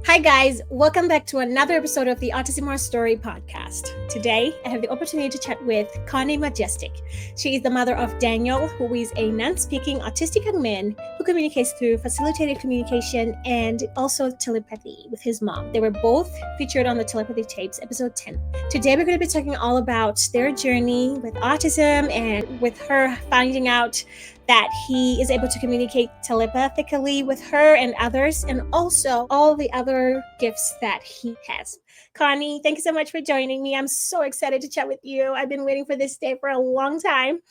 Hi, guys. Welcome back to another episode of the Autism Our Story podcast. Today, I have the opportunity to chat with Connie Majestic. She is the mother of Daniel, who is a non speaking autistic young man who communicates through facilitated communication and also telepathy with his mom. They were both featured on the Telepathy Tapes, episode 10. Today, we're going to be talking all about their journey with autism and with her finding out that he is able to communicate telepathically with her and others, and also all the other gifts that he has. Connie, thank you so much for joining me. I'm so excited to chat with you. I've been waiting for this day for a long time.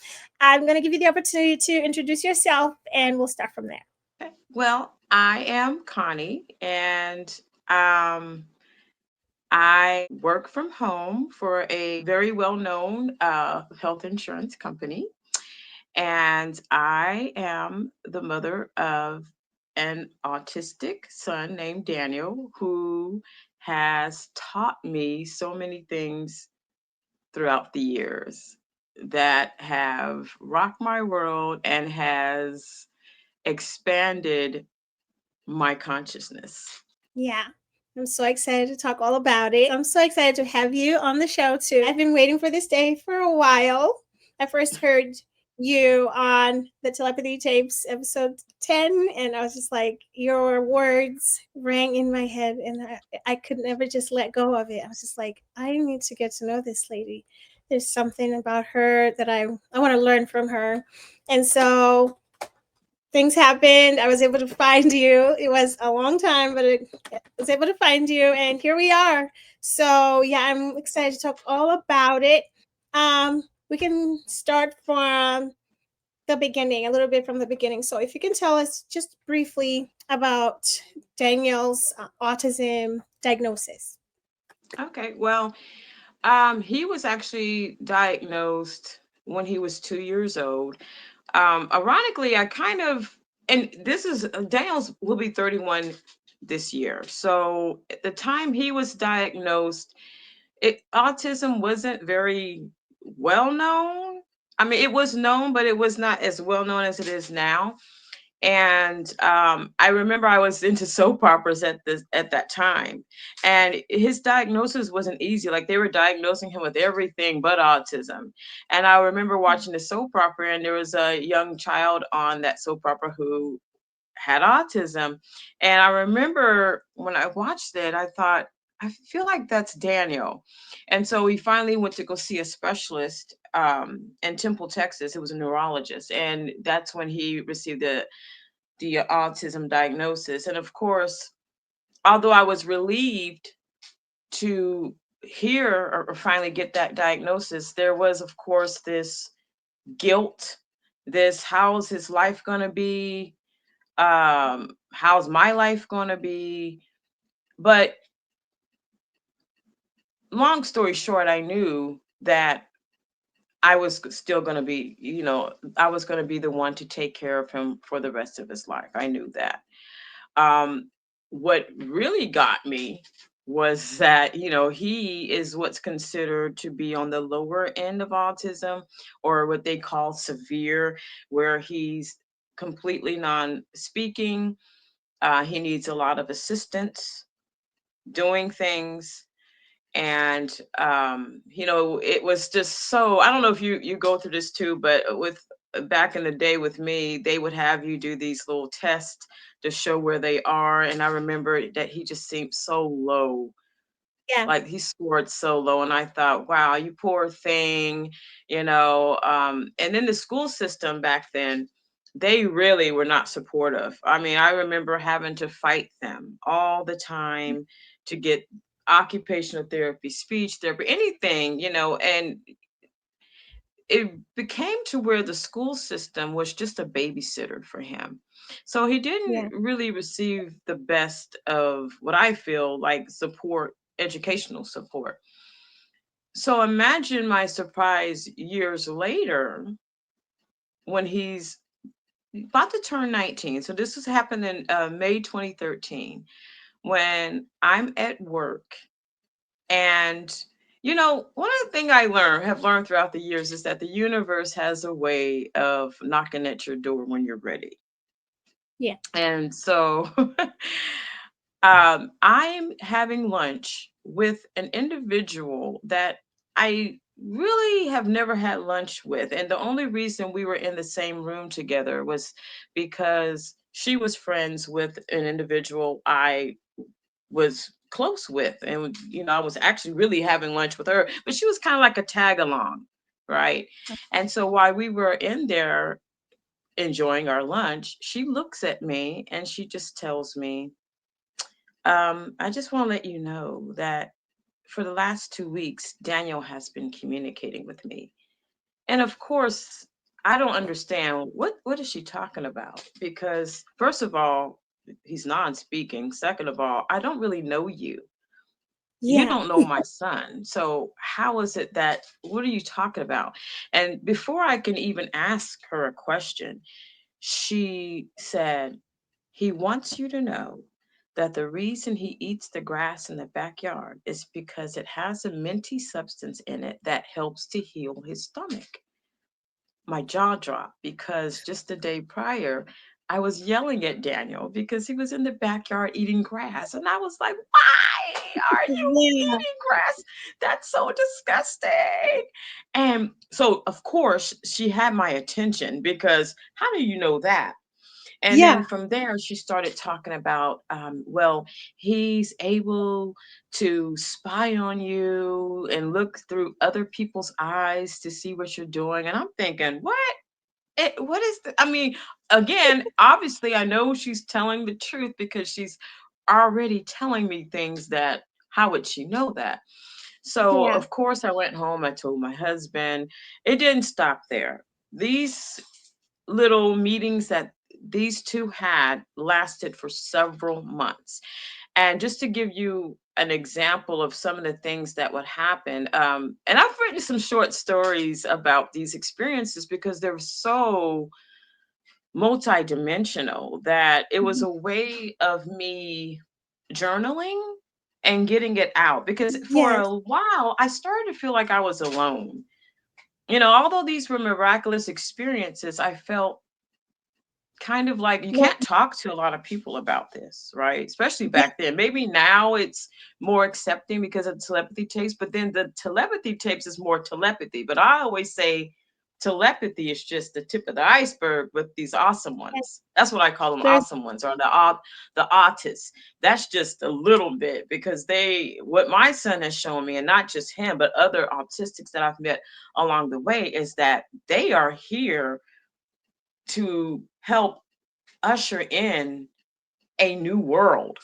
I'm going to give you the opportunity to introduce yourself, and we'll start from there. Well, I am Connie, and um, I work from home for a very well known health insurance company. And I am the mother of an autistic son named Daniel who has taught me so many things throughout the years that have rocked my world and has expanded my consciousness. Yeah. I'm so excited to talk all about it. I'm so excited to have you on the show too. I've been waiting for this day for a while. I first heard you on the Telepathy Tapes episode 10, and I was just like, your words rang in my head, and I could never just let go of it. I was just like, I need to get to know this lady. There's something about her that I want to learn from her. And so things happened. I was able to find you. It was a long time, but I was able to find you, and here we are. So yeah, I'm excited to talk all about it. We can start from the beginning, a little bit from the beginning. So if you can tell us just briefly about Daniel's autism diagnosis. Okay, well, he was actually diagnosed when he was 2 years old. Ironically, I kind of, and this is Daniel's will be 31 this year. So at the time he was diagnosed, autism wasn't very well known. I mean, it was known, but it was not as well known as it is now. And I remember I was into soap operas at that time, and his diagnosis wasn't easy. Like, they were diagnosing him with everything but autism. And I remember watching the soap opera, and there was a young child on that soap opera who had autism. And I remember when I watched it, I thought, I feel like that's Daniel. And so we finally went to go see a specialist in Temple, Texas. It was a neurologist, and that's when he received the autism diagnosis. And of course, although I was relieved to hear or finally get that diagnosis, there was, of course, this guilt, this how's his life going to be? How's my life going to be? But long story short, I knew that I was still going to be, I was going to be the one to take care of him for the rest of his life. I knew that. Um, what really got me was that, he is what's considered to be on the lower end of autism, or what they call severe, where he's completely non speaking. He needs a lot of assistance doing things. And it was just so, I don't know if you go through this too, but with back in the day with me, they would have you do these little tests to show where they are. And I remember that he just seemed so low, Yeah. like he scored so low. And I thought, wow, you poor thing. And then the school system back then, they really were not supportive. I mean, I remember having to fight them all the time to get occupational therapy, speech therapy, anything, and it became to where the school system was just a babysitter for him. So he didn't Yeah. really receive the best of what I feel like support, educational support. So imagine my surprise years later when he's about to turn 19. So this was happened in May 2013, when I'm at work. And one of the things have learned throughout the years is that the universe has a way of knocking at your door when you're ready. Yeah. And so I'm having lunch with an individual that I really have never had lunch with. And the only reason we were in the same room together was because she was friends with an individual I was close with. And, I was actually really having lunch with her, but she was kind of like a tag along. Right. And so while we were in there enjoying our lunch, she looks at me and she just tells me, I just want to let you know that for the last 2 weeks, Daniel has been communicating with me. And of course, I don't understand what is she talking about? Because first of all, he's non-speaking. Second of all, I don't really know you. You Yeah. don't know my son. So how is it that what are you talking about? And before I can even ask her a question, she said, he wants you to know that the reason he eats the grass in the backyard is because it has a minty substance in it that helps to heal his stomach. My jaw dropped because just the day prior, I was yelling at Daniel because he was in the backyard eating grass. And I was like, why are you Yeah. eating grass? That's so disgusting. And so, of course, she had my attention because how do you know that? And then Yeah. from there, she started talking about, well, he's able to spy on you and look through other people's eyes to see what you're doing. And I'm thinking, what? What is the, I mean, again, obviously, I know she's telling the truth because she's already telling me things that, how would she know that? So, Yeah. of course, I went home. I told my husband. It didn't stop there. These little meetings that these two had lasted for several months. And just to give you an example of some of the things that would happen, and I've written some short stories about these experiences because they're so multidimensional that it was Mhm. a way of me journaling and getting it out because for Yes. a while I started to feel like I was alone. Although these were miraculous experiences, I felt kind of like you Well, can't talk to a lot of people about this, right? Especially yeah. back then. Maybe now it's more accepting because of telepathy tapes, but then the telepathy tapes is more telepathy. But I always say telepathy is just the tip of the iceberg with these awesome Yes. ones. That's what I call them, There's awesome ones, or the autists. That's just a little bit because they what my son has shown me, and not just him, but other autistics that I've met along the way, is that they are here to help usher in a new world.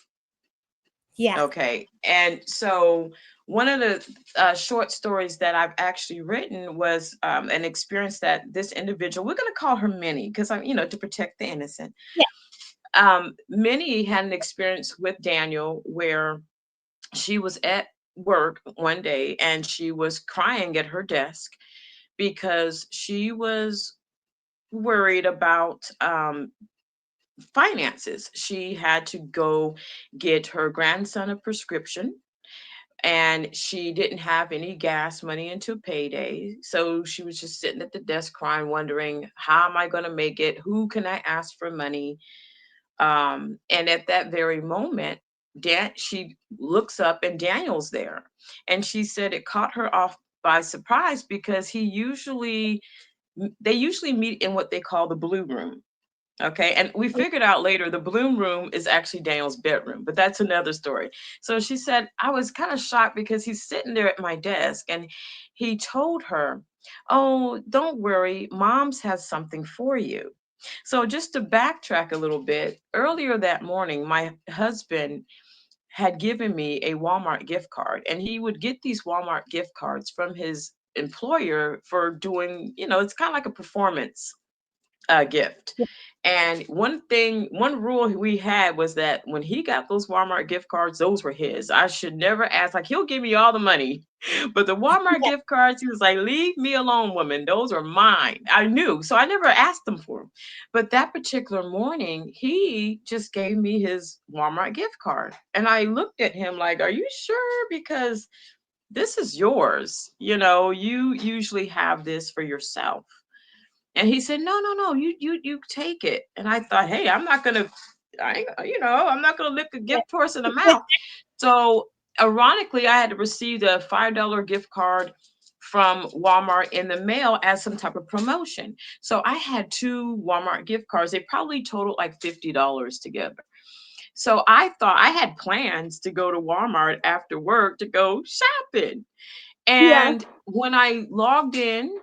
yeah. Okay. And so one of the short stories that I've actually written was an experience that this individual, we're going to call her Minnie because to protect the innocent. Yeah. Minnie had an experience with Daniel where she was at work one day and she was crying at her desk because she was worried about finances. She had to go get her grandson a prescription and she didn't have any gas money until payday. So she was just sitting at the desk crying, wondering, how am I going to make it? Who can I ask for money? And at that very moment, she looks up and Daniel's there. And she said it caught her off by surprise because they usually meet in what they call the blue room. Okay. And we figured out later the bloom room is actually Daniel's bedroom, but that's another story. So she said, I was kind of shocked because he's sitting there at my desk and he told her, oh, don't worry, mom's has something for you. So just to backtrack a little bit, earlier that morning, my husband had given me a Walmart gift card, and he would get these Walmart gift cards from his employer for doing, it's kind of like a performance gift. Yeah. And one rule we had was that when he got those Walmart gift cards, those were his. I should never ask, like, he'll give me all the money. But the Walmart Yeah. gift cards, he was like, leave me alone, woman. Those are mine. I knew. So I never asked him for them. But that particular morning, he just gave me his Walmart gift card. And I looked at him like, are you sure? Because this is yours. You usually have this for yourself. And he said, no, no, no, you take it. And I thought, hey, I'm not gonna I'm not going to lick a gift horse in the mouth. So ironically, I had to receive a $5 gift card from Walmart in the mail as some type of promotion. So I had two Walmart gift cards. They probably totaled like $50 together. So I thought I had plans to go to Walmart after work to go shopping. Yeah. And when I logged in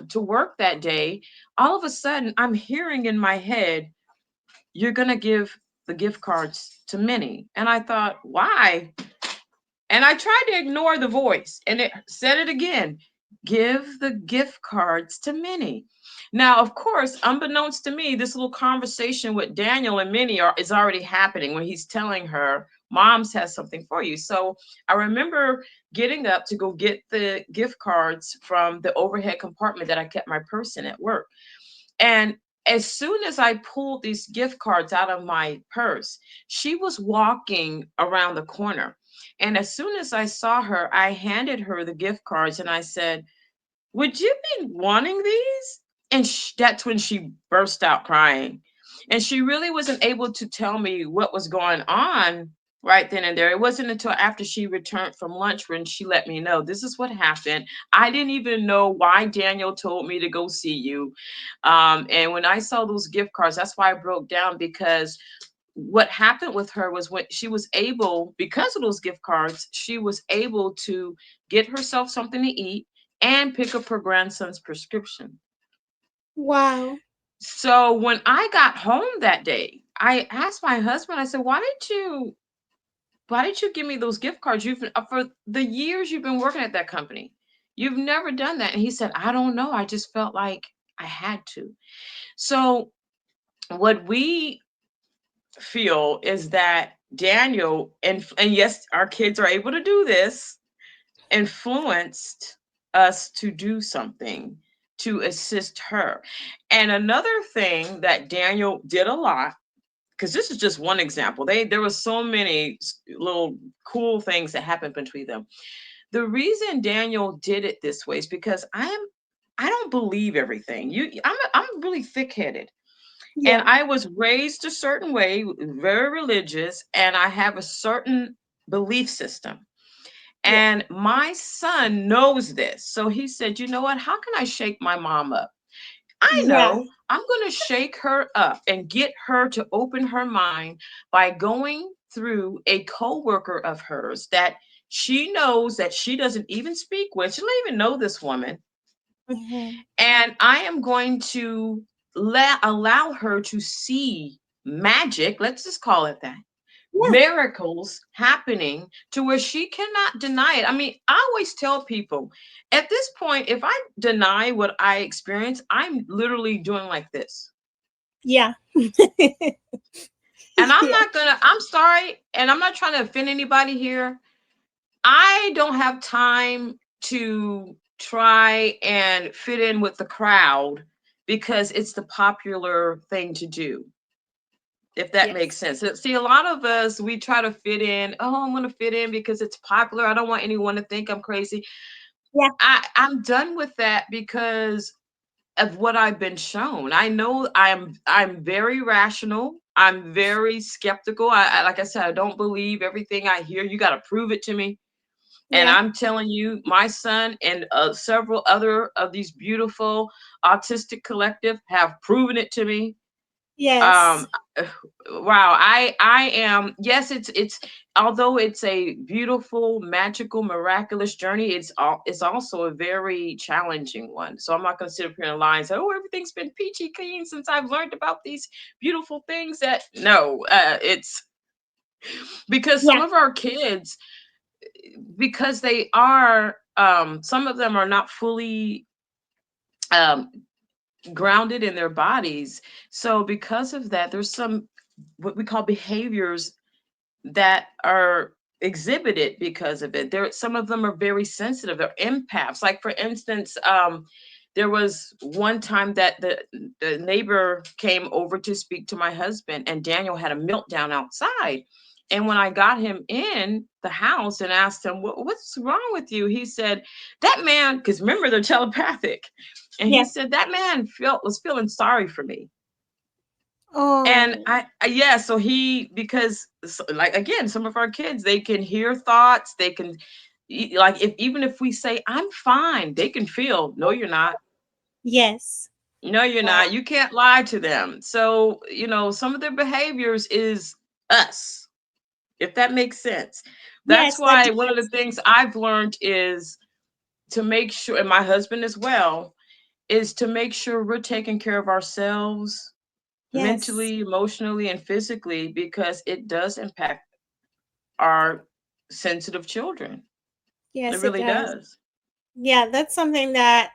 to work that day, all of a sudden I'm hearing in my head, "You're going to give the gift cards to Minnie." And I thought, why? And I tried to ignore the voice and it said it again, "Give the gift cards to Minnie." Now, of course, unbeknownst to me, this little conversation with Daniel and Minnie is already happening when he's telling her, "Mom's has something for you." So I remember getting up to go get the gift cards from the overhead compartment that I kept my purse in at work. And as soon as I pulled these gift cards out of my purse, she was walking around the corner. And as soon as I saw her, I handed her the gift cards and I said, "Would you be wanting these?" And that's when she burst out crying. And she really wasn't able to tell me what was going on right then and there. It wasn't until after she returned from lunch when she let me know, "This is what happened. I didn't even know why Daniel told me to go see you." And when I saw those gift cards, that's why I broke down, because what happened with her was when she was able, because of those gift cards, she was able to get herself something to eat and pick up her grandson's prescription. Wow. So when I got home that day, I asked my husband, I said, why did you give me those gift cards? You've for the years you've been working at that company. You've never done that." And he said, "I don't know. I just felt like I had to." So what we feel is that Daniel, and yes, our kids are able to do this, influenced us to do something to assist her. And another thing that Daniel did a lot, because this is just one example. There were so many little cool things that happened between them. The reason Daniel did it this way is because I don't believe everything. I'm really thick-headed. And Yeah. I was raised a certain way, very religious, and I have a certain belief system. Yeah. And my son knows this. So he said, "You know what? How can I shake my mom up? I Yeah. know I'm going to shake her up and get her to open her mind by going through a coworker of hers that she knows that she doesn't even speak with. She doesn't even know this woman. Mhm. And I am going to allow her to see magic, let's just call it that, Yeah. miracles happening to where she cannot deny it." I mean, I always tell people, at this point, if I deny what I experience, I'm literally doing like this. Yeah. And Yeah. I'm sorry, and I'm not trying to offend anybody here. I don't have time to try and fit in with the crowd because it's the popular thing to do, if that makes Yes. sense. See, a lot of us, we try to fit in. "Oh, I'm going to fit in because it's popular. I don't want anyone to think I'm crazy." Yeah. I'm done with that because of what I've been shown. I know I'm very rational. I'm very skeptical. Like I said, I don't believe everything I hear. You got to prove it to me. And Yeah. I'm telling you, my son and several other of these beautiful autistic collective have proven it to me. Yes. um wow, I am, yes, it's although it's a beautiful, magical, miraculous journey, it's also a very challenging one. So I'm not going to sit up here and lie and say, "Oh, everything's been peachy clean since I've learned about these beautiful things." That no, it's because some Yeah. of our kids, because they are some of them are not fully um grounded in their bodies. So because of that, there's some what we call behaviors that are exhibited because of it. There, some of them are very sensitive. They're empaths. Like for instance, there was one time that the neighbor came over to speak to my husband, and Daniel had a meltdown outside. And when I got him in the house and asked him, "What's wrong with you?" He said, "That man," because remember they're telepathic, and he Yeah. said, "That man was feeling sorry for me." And Oh, yeah, so he, because like again, some of our kids, they can hear thoughts, they can like, if even if we say I'm fine, they can feel, no, you're not. yes. No, you're Wow. not. You can't lie to them. So, some of their behaviors is us, if that makes sense. That's Yes, that why one of the does. things I've learned is to make sure, and my husband as well, is to make sure we're taking care of ourselves Yes. mentally, emotionally, and physically, because it does impact our sensitive children. It Yes, it really does. does. Yeah, that's something that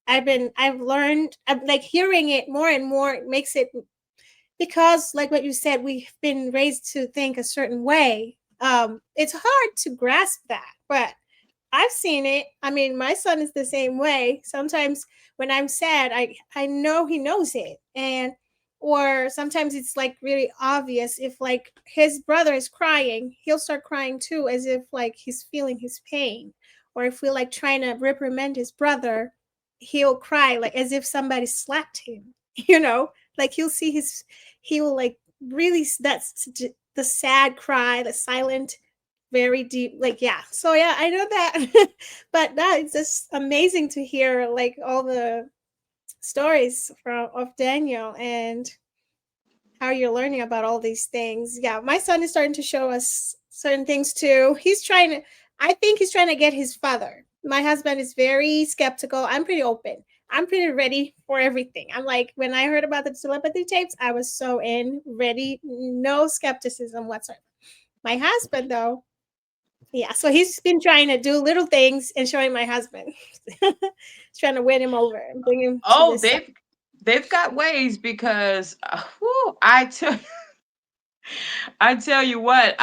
I've learned. I'm like hearing it more and more. It makes it because, like what you said, we've been raised to think a certain way. It's hard to grasp that, but I've seen it. I mean, my son is the same way. Sometimes when I'm sad, I know he knows it. And or sometimes it's like really obvious if like his brother is crying, he'll start crying too as if like he's feeling his pain. Or if we're like trying to reprimand his brother, he'll cry like as if somebody slapped him, you know? Like he will like really that's the sad cry, the silent very deep like yeah so yeah I know that but that it's just amazing to hear like all the stories from of Daniel and how you're learning about all these things. Yeah, my son is starting to show us certain things too. He's trying to I think he's trying to get his father. My husband is very skeptical. I'm pretty open. I'm pretty ready for everything. I'm like when I heard about the telepathy tapes, I was so in ready, no skepticism whatsoever. My husband though, yeah, so he's been trying to do little things and showing my husband. He's trying to win him over and bring him to Oh, this side. they've got ways, because whew, I tell you what,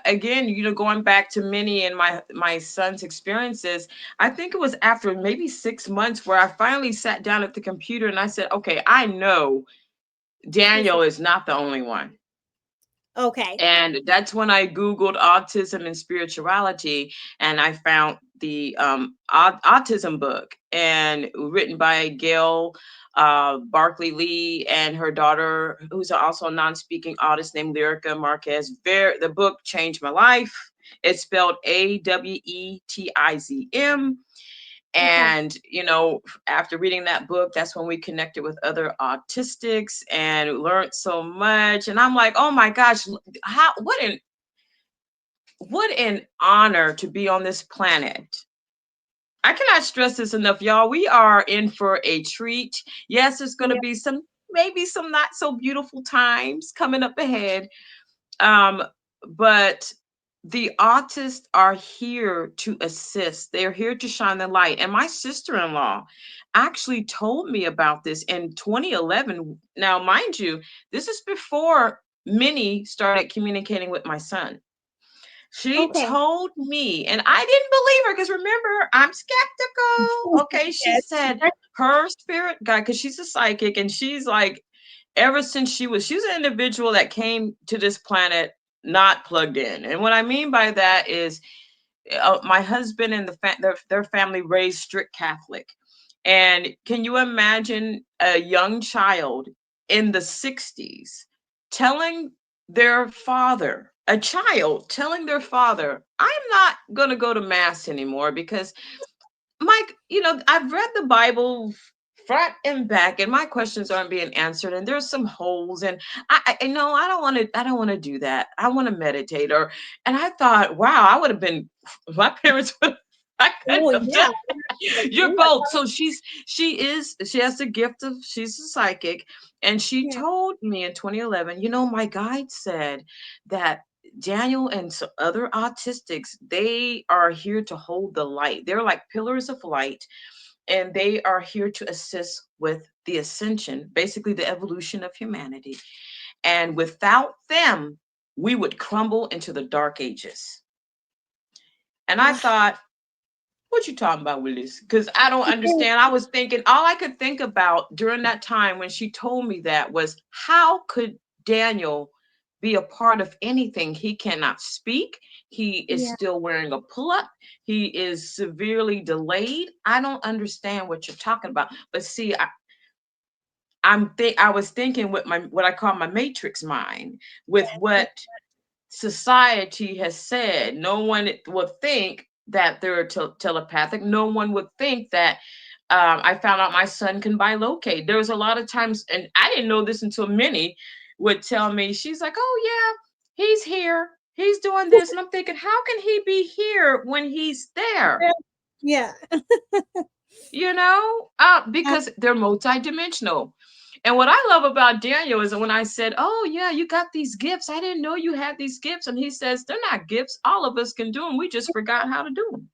again, going back to Minnie and my son's experiences, I think it was after maybe 6 months where I finally sat down at the computer and I said, okay, I know He's Daniel is not the only one. okay. And that's when I Googled autism and spirituality, and I found the autism book, and written by Gail Barkley Lee and her daughter, who's also a non-speaking artist named Lyrica Marquez. The book changed my life. It's spelled Awetizm. Okay. And after reading that book, that's when we connected with other autistics and learned so much. And I'm like, oh my gosh, how what an honor to be on this planet. I cannot stress this enough, y'all. We are in for a treat. Yes, there's going to Yeah. be maybe some not so beautiful times coming up ahead. Um, but the autists are here to assist. They're here to shine the light. And my sister-in-law actually told me about this in 2011. Now, mind you, this is before Minnie started communicating with my son. She Okay. told me, and I didn't believe her because remember, I'm skeptical. Okay, she Yes. said her spirit guide, because she's a psychic, and she's like, ever since she's an individual that came to this planet not plugged in. And what I mean by that is, my husband and their family raised strict Catholic. And can you imagine a young child in the 60s telling their father, a child telling their father, I'm not going to go to mass anymore because Mike, I've read the Bible front and back, and my questions aren't being answered, and there's some holes, and I no, I don't want to do that. I want to meditate, and I thought, wow, I would have been, my parents would. I couldn't Oh have yeah. done. You're both. So she has the gift of, she's a psychic, and she Yeah. told me in 2011, my guide said that Daniel and other autistics, they are here to hold the light. They're like pillars of light, and they are here to assist with the ascension, basically the evolution of humanity. And without them, we would crumble into the dark ages. And I Ah. thought, what you talking about, Willis? Because I don't understand. I was thinking, all I could think about during that time when she told me that was, how could Daniel be a part of anything? He cannot speak. He is Yeah. still wearing a pull-up. He is severely delayed. I don't understand what you're talking about. But see, I was thinking with my what I call my matrix mind, with what society has said. No one would think that they're telepathic. No one would think that I found out my son can bilocate. There was a lot of times, and I didn't know this until Minnie would tell me. She's like, "Oh yeah, he's here. He's doing this," and I'm thinking, "How can he be here when he's there?" Yeah. Because they're multidimensional. And what I love about Daniel is that when I said, "Oh yeah, you got these gifts. I didn't know you had these gifts," and he says, "They're not gifts. All of us can do them. We just forgot how to do them."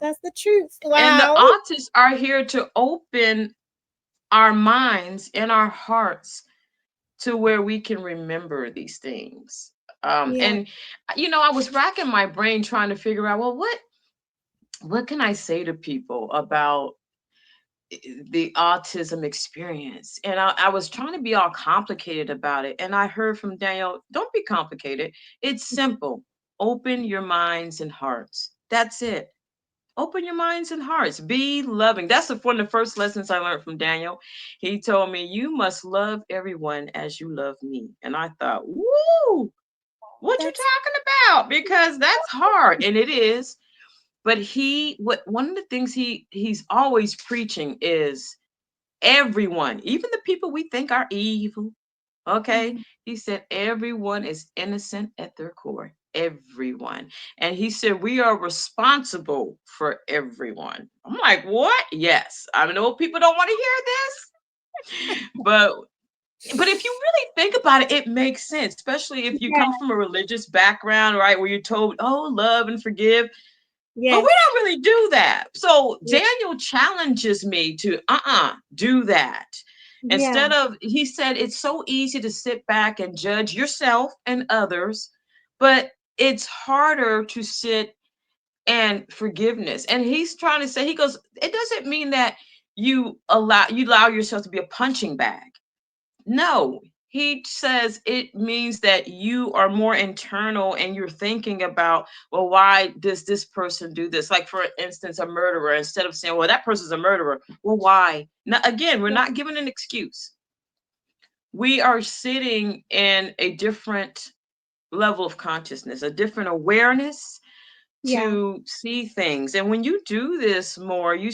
That's the truth. And the Wow. artists are here to open our minds and our hearts to where we can remember these things. Yeah. And I was racking my brain trying to figure out, well, what can I say to people about the autism experience? And I was trying to be all complicated about it. And I heard from Daniel, don't be complicated. It's simple. Open your minds and hearts. That's it. Open your minds and hearts. Be loving. That's one of the first lessons I learned from Daniel. He told me, you must love everyone as you love me. And I thought, woo, what you That's talking about? Because that's hard. And it is. But one of the things he's always preaching is everyone, even the people we think are evil. Okay. mhm. He said everyone is innocent at their core. Everyone. And he said we are responsible for everyone. I'm like, what? Yes. I know people don't want to hear this, but if you really think about it, it makes sense, especially if you come Yeah. from a religious background, right? Where you're told, oh, love and forgive. But we Yes. don't really do that. So Yeah. Daniel challenges me to do that. Yeah. Instead of, he said, it's so easy to sit back and judge yourself and others, but it's harder to sit and forgiveness. And he's trying to say, he goes, it doesn't mean that you allow yourself to be a punching bag. No, he says it means that you are more internal and you're thinking about, well, why does this person do this? Like, for instance, a murderer, instead of saying, well, that person's a murderer, well, why? Now, again, we're Yeah. not given an excuse. We are sitting in a different level of consciousness, a different awareness Yeah. to see things. And when you do this more, you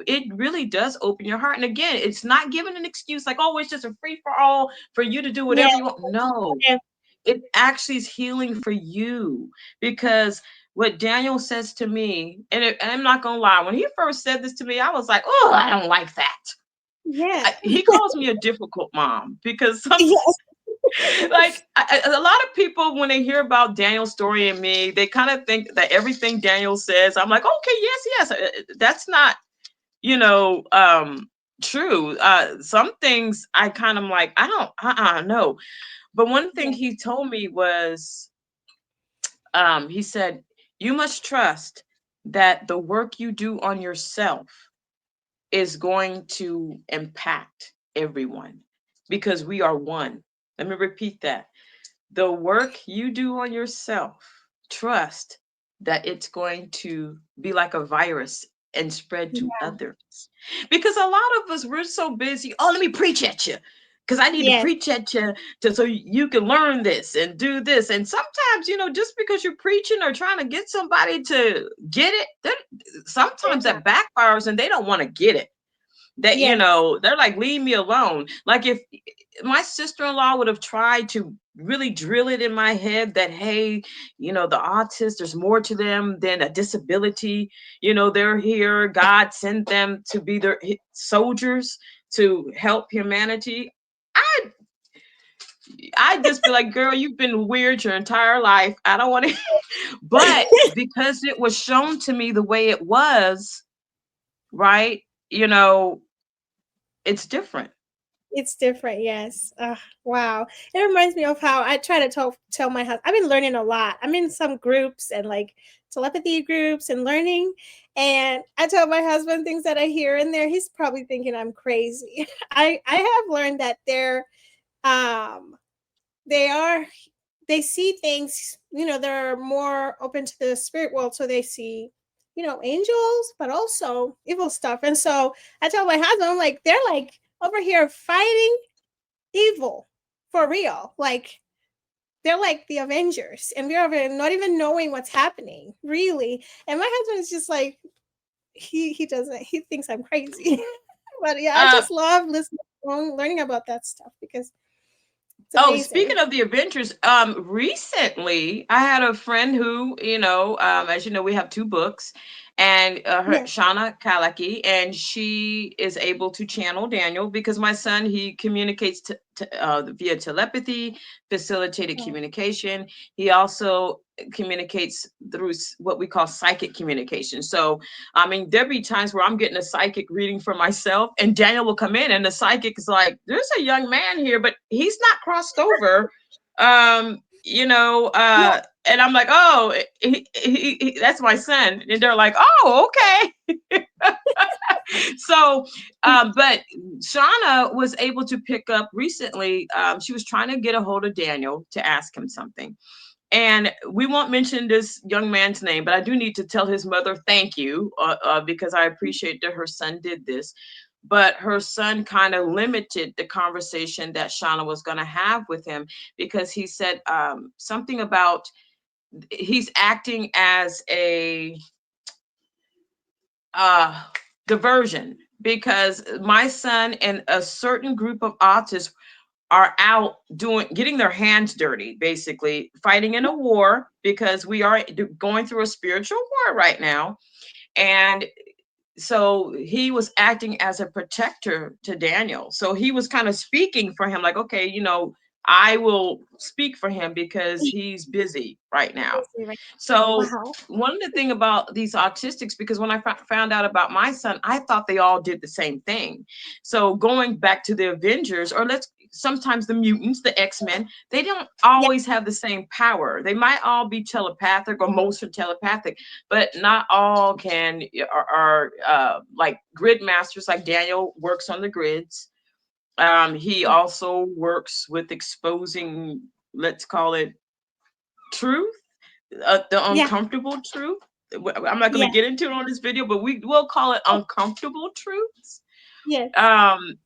it really does open your heart. And again, it's not giving an excuse like, oh, it's just a free for all for you to do Yeah. whatever you want. No, Yeah. it actually is healing for you. Because what Daniel says to me, and I'm not gonna lie, when he first said this to me, I was like, oh, I don't like that. Yeah. He calls me a difficult mom because sometimes, Yes. like, a lot of people, when they hear about Daniel's story and me, they kind of think that everything Daniel says, I'm like, okay, yes, yes. That's not, you know, true. Some things I kind of like, I don't, no. But one thing Yeah. he told me was, he said, you must trust that the work you do on yourself is going to impact everyone because we are one. Let me repeat that. The work you do on yourself, trust that it's going to be like a virus and spread to Yeah. others. Because a lot of us, we're so busy. Oh, let me preach at you. Because I need to Yes. preach at you so you can learn this and do this. And sometimes, just because you're preaching or trying to get somebody to get it, sometimes Yeah. that backfires and they don't want to get it. That, Yes. they're like, leave me alone. Like, if my sister-in-law would have tried to really drill it in my head that, hey, the autists, there's more to them than a disability. They're here, God sent them to be their soldiers to help humanity. I just be like, girl, you've been weird your entire life. I don't want to. But because it was shown to me the way it was, right, you know it's different. It's different, yes. Wow. It reminds me of how I try to tell my husband. I've been learning a lot. I'm in some groups and like telepathy groups and learning. And I tell my husband things that I hear in there. He's probably thinking I'm crazy. I have learned that um they are they see things, they're more open to the spirit world, so they see angels, but also evil stuff. And so I tell my husband, I'm like, they're like over here fighting evil for real. Like they're like the Avengers, and we're over not even knowing what's happening, really. And my husband is just like, he thinks I'm crazy. But yeah, I Uh, just love listening, learning about that stuff because it's Oh, amazing. speaking of the Avengers, recently I had a friend who, as you know, we have two books, and her Yeah. Shauna Kalaki, and she is able to channel Daniel because my son he communicates via telepathy, facilitated Oh, communication. He also communicates through what we call psychic communication. So, I mean, there'll be times where I'm getting a psychic reading for myself, and Daniel will come in, and the psychic is like, "There's a young man here, but he's not crossed over." yeah. And I'm like, "Oh, that's my son," and they're like, "Oh, okay." So, but Shauna was able to pick up recently. She was trying to get a hold of Daniel to ask him something, and we won't mention this young man's name, but I do need to tell his mother thank you because I appreciate that her son did this. But her son kind of limited the conversation that Shauna was going to have with him because he said something about he's acting as a uh, diversion because my son and a certain group of autists are out getting their hands dirty, basically fighting in a war because we are going through a spiritual war right now. And so he was acting as a protector to Daniel. So he was kind of speaking for him, like, okay, I will speak for him because he's busy right now. So Wow. one of the thing about these autistics, because when I found out about my son, I thought they all did the same thing. So going back to the Avengers, or sometimes the mutants, the X-Men, they don't Yeah. always have the same power. They might all be telepathic, or most are telepathic, but not all are like grid masters. Like Daniel works on the grids. He also works with exposing, let's call it truth, the Yeah. uncomfortable truth. I'm not going to Yeah. get into it on this video, but we will call it uncomfortable truths. Yes. Um,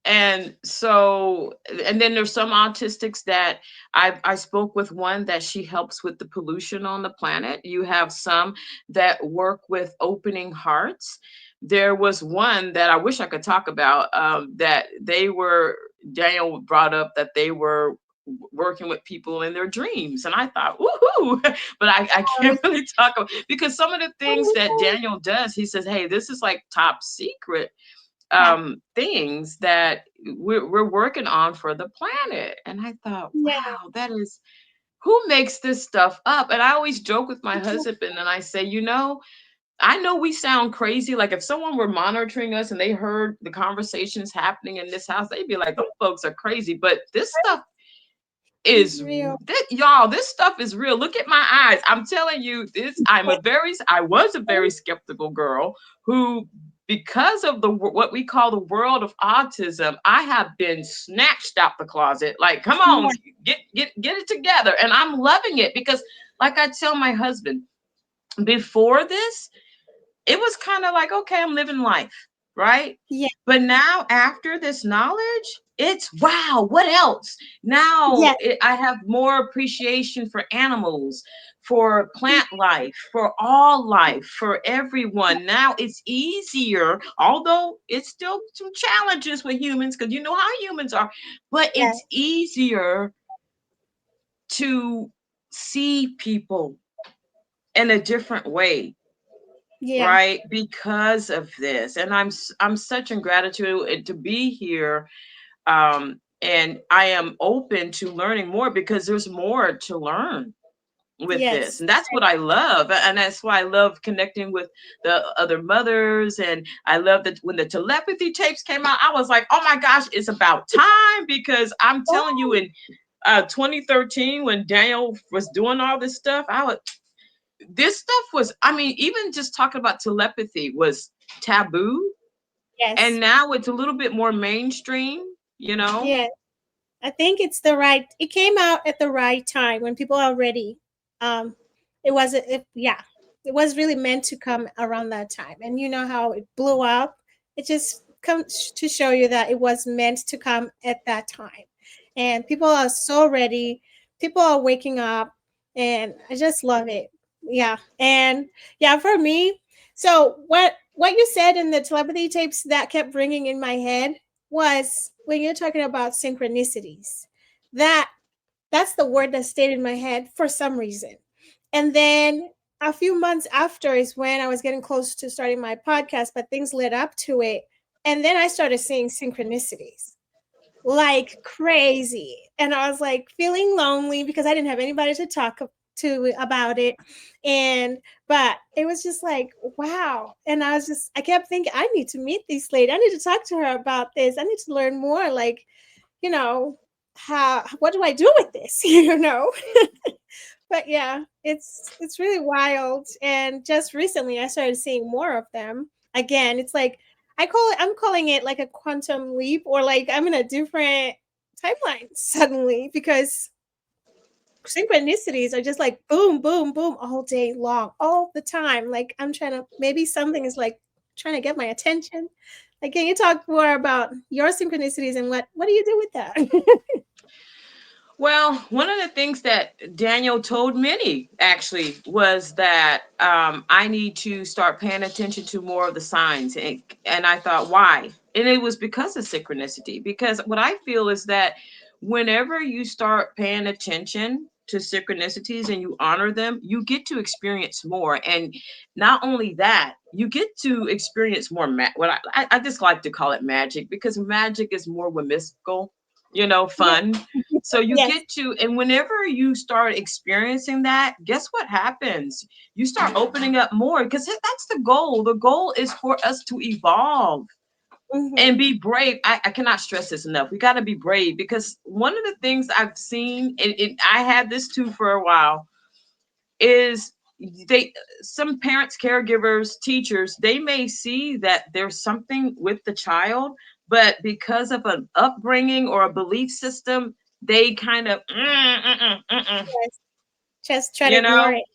and so, and then there's some autistics that I spoke with one that she helps with the pollution on the planet. You have some that work with opening hearts. There was one that I wish I could talk about, that Daniel brought up that they were working with people in their dreams. And I thought, woohoo, but I can't really talk about, because some of the things that Daniel does, he says, hey, this is like top secret Yeah. things that we're working on for the planet. And I thought, Yeah. wow, that is, who makes this stuff up? And I always joke with my husband and I say, I know we sound crazy. Like if someone were monitoring us and they heard the conversations happening in this house, they'd be like, those folks are crazy. But this stuff It's is real. y'all, this stuff is real. Look at my eyes. I'm telling you this. I was a very skeptical girl who, because of what we call the world of autism, I have been snatched out the closet. Like, come Yeah. on, get it together. And I'm loving it because, like I tell my husband, before this, it was kind of like, okay, I'm living life, right? Yeah. But now, after this knowledge, it's wow, what else? Now Yeah. I have more appreciation for animals, for plant life, for all life, for everyone. Now it's easier, although it's still some challenges with humans, because you know how humans are, but Yeah. it's easier to see people in a different way, Yeah. right, because of this. And I'm such in gratitude to be here, and I am open to learning more because there's more to learn with this, Yes. and that's what I love, and that's why I love connecting with the other mothers. And I love that when the telepathy tapes came out, I was like, oh my gosh, it's about time, because I'm telling you, Oh, in 2013, when Daniel was doing all this stuff, this stuff was, I mean, even just talking about telepathy was taboo. And yes. now it's a little bit more mainstream, you know? Yeah. I think it came out at the right time when people are ready. Um, it wasn't, yeah. it was really meant to come around that time. And you know how it blew up. It just comes to show you that it was meant to come at that time. And people are so ready. People are waking up, and I just love it. Yeah. And yeah, for me, so what you said in the telepathy tapes that kept ringing in my head was when you're talking about synchronicities. That that's the word that stayed in my head for some reason. And then a few months after is when I was getting close to starting my podcast, but things led up to it. And then I started seeing synchronicities like crazy. And I was like feeling lonely because I didn't have anybody to talk to about it. And but it was just like, wow. And I kept thinking, I need to meet this lady. I need to talk to her about this. I need to learn more. Like, you know, what do I do with this? You know? But yeah, it's really wild. And just recently I started seeing more of them. Again, it's like I'm calling it like a quantum leap, or like I'm in a different timeline suddenly, because synchronicities are just like boom, boom, boom all day long, all the time. Like I'm trying to, maybe something is like trying to get my attention. Like, can you talk more about your synchronicities and what do you do with that? Well, one of the things that Daniel told Minnie actually was that I need to start paying attention to more of the signs. And I thought, why? And it was because of synchronicity. Because what I feel is that whenever you start paying attention to synchronicities and you honor them, you get to experience more. And not only that, you get to experience more. What I just like to call it magic, because magic is more whimsical, Yeah. fun. So you Yes. get to, and whenever you start experiencing that, guess what happens? You start opening up more, because that's the goal. The goal is for us to evolve Hmm. and be brave. I cannot stress this enough. We got to be brave, because one of the things I've seen, and I had this too for a while, is they some parents, caregivers, teachers, they may see that there's something with the child, but because of an upbringing or a belief system, they kind of Yes. Just try to you ignore know it,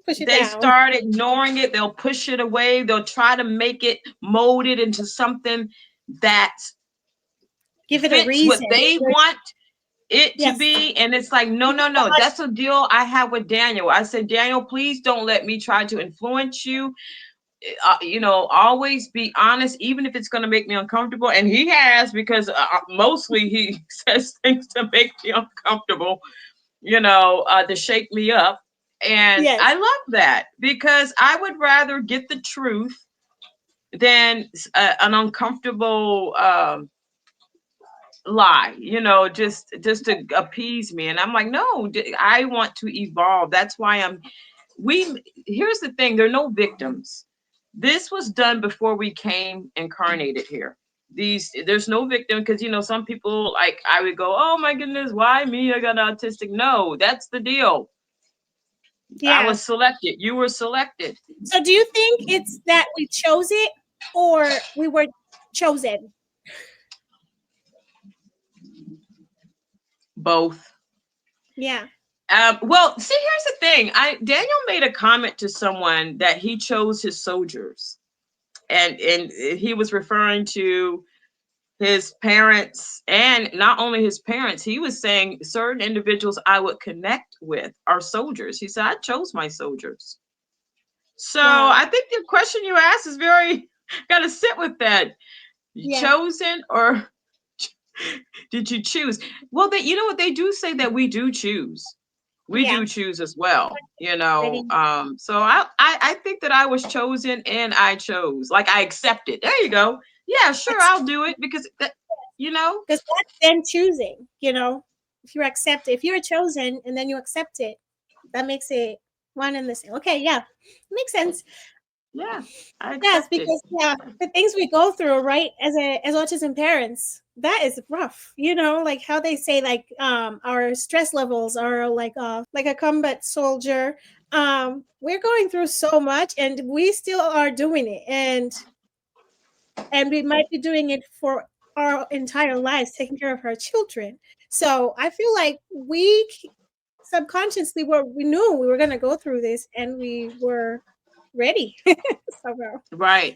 push it they down. start ignoring it. They'll push it away. They'll try to make it molded into something that Give it a fits what reason. they want it to Yes. be. And it's like, no, no, no. That's a deal I have with Daniel. I said, Daniel, please don't let me try to influence you. Always be honest, even if it's going to make me uncomfortable. And he has, because mostly he says things to make me uncomfortable, to shake me up. And I Yes. love that, because I would rather get the truth than an uncomfortable lie, just to appease me. And I'm like, no, I want to evolve. That's why we here's the thing, there are no victims. This was done before we came incarnated here. There's no victim, because some people, like, I would go, oh my goodness, why me, I got autistic. No, that's the deal. I Yeah. was selected, you were selected. So do you think it's that we chose it or we were chosen? Both. Yeah. Well, see, here's the thing. Daniel made a comment to someone that he chose his soldiers, and he was referring to his parents, and not only his parents. He was saying certain individuals I would connect with are soldiers. He said, I chose my soldiers. So Wow. I think the question you asked is very, got to sit with that. You Yeah. chosen, or did you choose? Well, you know what, they do say that we do choose. We Yeah. do choose as well, Ready. so I think that I was chosen, and I chose, like, I accepted. There you go. Yeah, sure, I'll do it, because that, you know Because that's then choosing, you know. If you're chosen and then you accept it, that makes it one and the same. Okay, yeah. Makes sense. yeah, I Yes, accepted. because yeah, the things we go through, right, as autism parents, that is rough. You know, like how they say, like our stress levels are like a combat soldier. We're going through so much, and we still are doing it, and we might be doing it for our entire lives, taking care of our children. So I feel like subconsciously we knew we were going to go through this, and we were. ready. So well. Right.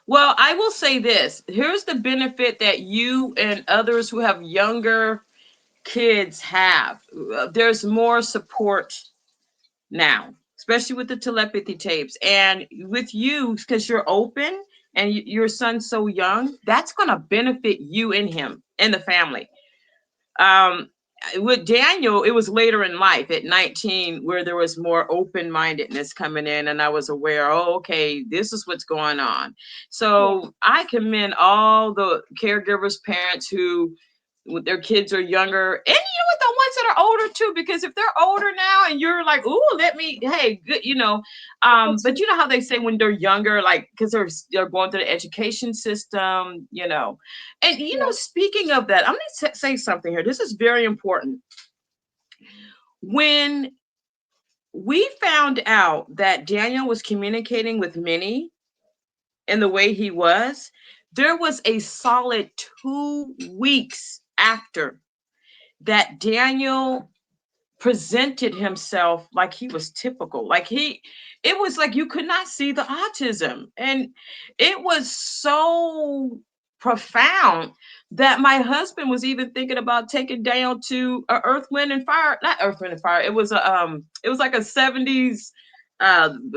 Well, I will say this. Here's the benefit that you and others who have younger kids have. There's more support now, especially with the telepathy tapes and with you because you're open and your son's so young. That's going to benefit you and him and the family. um with Daniel, it was later in life at 19 where there was more open mindedness coming in, and I was aware, oh, okay, this is what's going on. Yeah. So I commend all the caregivers, parents who with their kids are younger, and you know what, the ones that are older too, because if they're older now and you're like, ooh, let me, hey, good, That's but you know how they say when they're younger, like because they're going through the education system, and yes. speaking of that, I'm gonna say something here. This is very important. When we found out that Daniel was communicating with Minnie in the way he was, there was a solid 2 weeks after that Daniel presented himself like he was typical. It was like you could not see the autism. And it was so profound that my husband was even thinking about taking down to a Earth, Wind and Fire, not Earth, Wind and Fire. It was like a 70s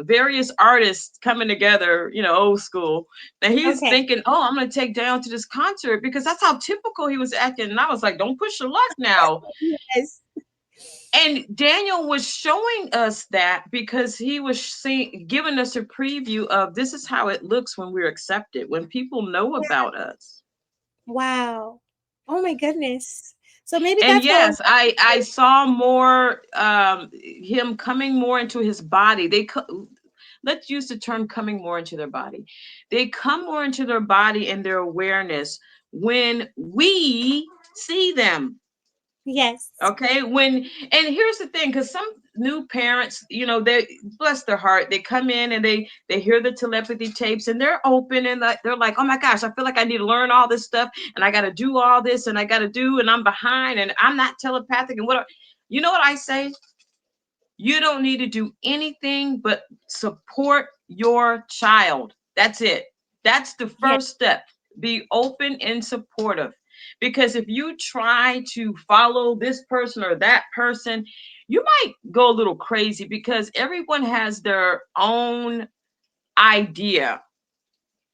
various artists coming together, old school. And he's Okay. thinking, oh, I'm gonna take down to this concert because that's how typical he was acting. And I was like, don't push your luck now. Yes. And Daniel was showing us that because he was giving us a preview of this is how it looks when we're accepted, when people know about us. Wow. Oh my goodness. So maybe And that's what yes, I saw more him coming more into his body. Let's use the term coming more into their body. They come more into their body and their awareness when we see them. yes. Okay, and here's the thing, because some new parents, they bless their heart, they come in and they hear the telepathy tapes and they're open and they're like, oh my gosh, I feel like I need to learn all this stuff and I got to do all this and I got to do and I'm behind and I'm not telepathic and what. You know what I say? You don't need to do anything but support your child. That's it. That's the Yes. first step. Be open and supportive. Because if you try to follow this person or that person, you might go a little crazy because everyone has their own idea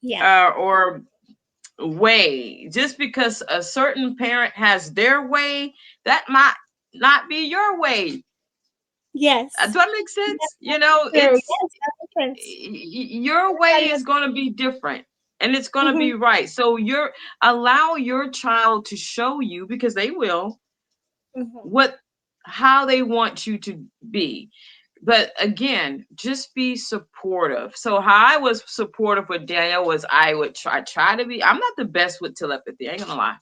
Yeah. or way. Just because a certain parent has their way, that might not be your way. Yes. Does that make sense? True. It's Yes, that makes sense. your way Everybody is going to be different and it's going to mhm, be right. So allow your child to show you, because they will, mhm. what how they want you to be. But again, just be supportive. So how I was supportive with Daniel was I would try to be. I'm not the best with telepathy, I ain't gonna lie.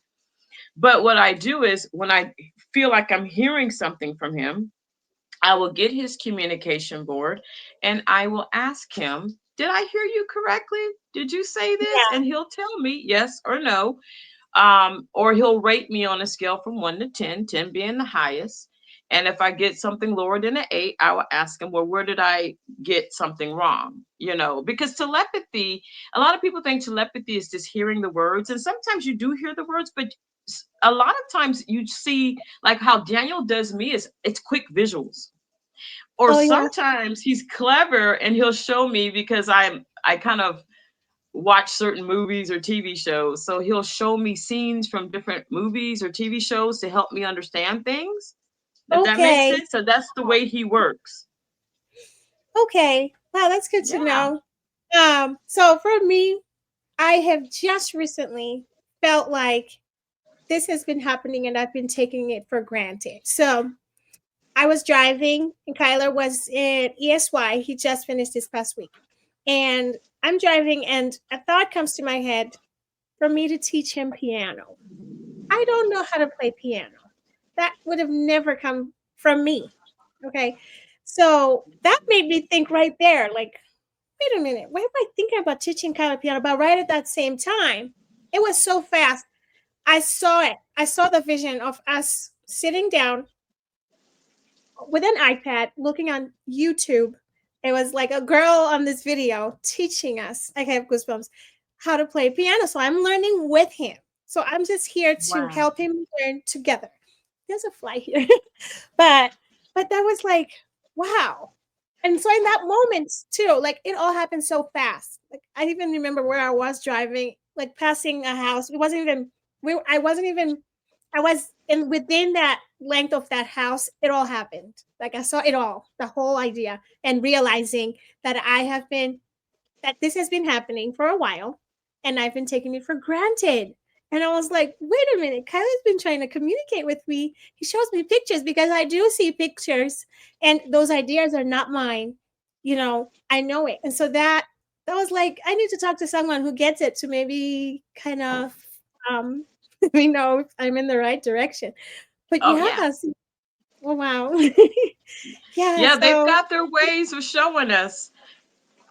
But what I do is when I feel like I'm hearing something from him, I will get his communication board and I will ask him, did I hear you correctly? Did you say this? Yeah. And he'll tell me yes or no. Or he'll rate me on a scale from 1 to 10, 10 being the highest. And if I get something lower than an 8, I will ask him, well, where did I get something wrong? Because telepathy, a lot of people think telepathy is just hearing the words. And sometimes you do hear the words, but a lot of times you see, like how Daniel does me, is it's quick visuals. Or Oh yeah. sometimes he's clever and he'll show me because I kind of watch certain movies or TV shows. So he'll show me scenes from different movies or TV shows to help me understand things. If that makes Okay. sense. So that's the way he works. Okay. Wow, that's good to Yeah. know. So for me, I have just recently felt like this has been happening and I've been taking it for granted. So I was driving and Kyler was in ESY. He just finished this past week. And I'm driving and a thought comes to my head for me to teach him piano. I don't know how to play piano. That would have never come from me. Okay. So that made me think right there, like, wait a minute, why am I thinking about teaching Kyler piano? But right at that same time, it was so fast. I saw it. I saw the vision of us sitting down with an iPad, looking on YouTube It was like a girl on this video teaching us. I have goosebumps how to play piano. So I'm learning with him. So I'm just here to Wow. help him learn together. There's a fly here. but but that was like, wow. And so in that moment too, like it all happened so fast. Like I even remember where I was driving, like passing a house. It wasn't even I wasn't even I was in within that length of that house, it all happened. Like I saw it all, the whole idea, and realizing that that this has been happening for a while and I've been taking it for granted. And I was like, wait a minute, Kylie's been trying to communicate with me. He shows me pictures because I do see pictures and those ideas are not mine. I know it. And so that was like, I need to talk to someone who gets it to maybe kind of um let me know if I'm in the right direction. But Oh yeah. yes, oh wow. Yeah, Yeah, they've so got their ways of showing us.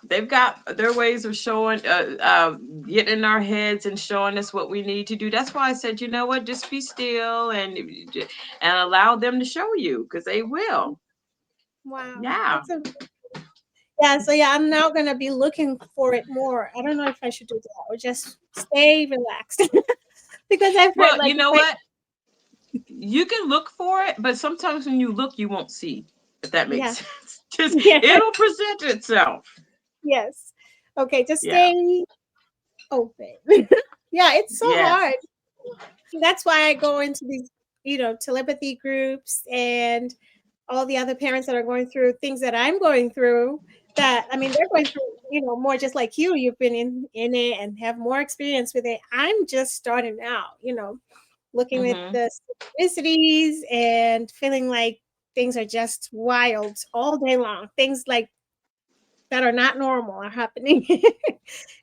They've got their ways of showing, getting in our heads and showing us what we need to do. That's why I said, you know what, just be still and allow them to show you, because they will. wow. Yeah. That's a Yeah, so yeah, I'm now gonna be looking for it more. I don't know if I should do that or just stay relaxed because I've heard Well, like you if know I what? You can look for it, but sometimes when you look, you won't see, if that makes yeah sense. Just yeah it'll present itself. yes okay just Yeah. stay open. Yeah, it's so Yes. hard. That's why I go into these telepathy groups and all the other parents that are going through things that I'm going through. That I mean, they're going through more just like you. You've been in it and have more experience with it. I'm just starting out. Looking at Mm-hmm. the synchronicities and feeling like things are just wild all day long. Things like that are not normal are happening,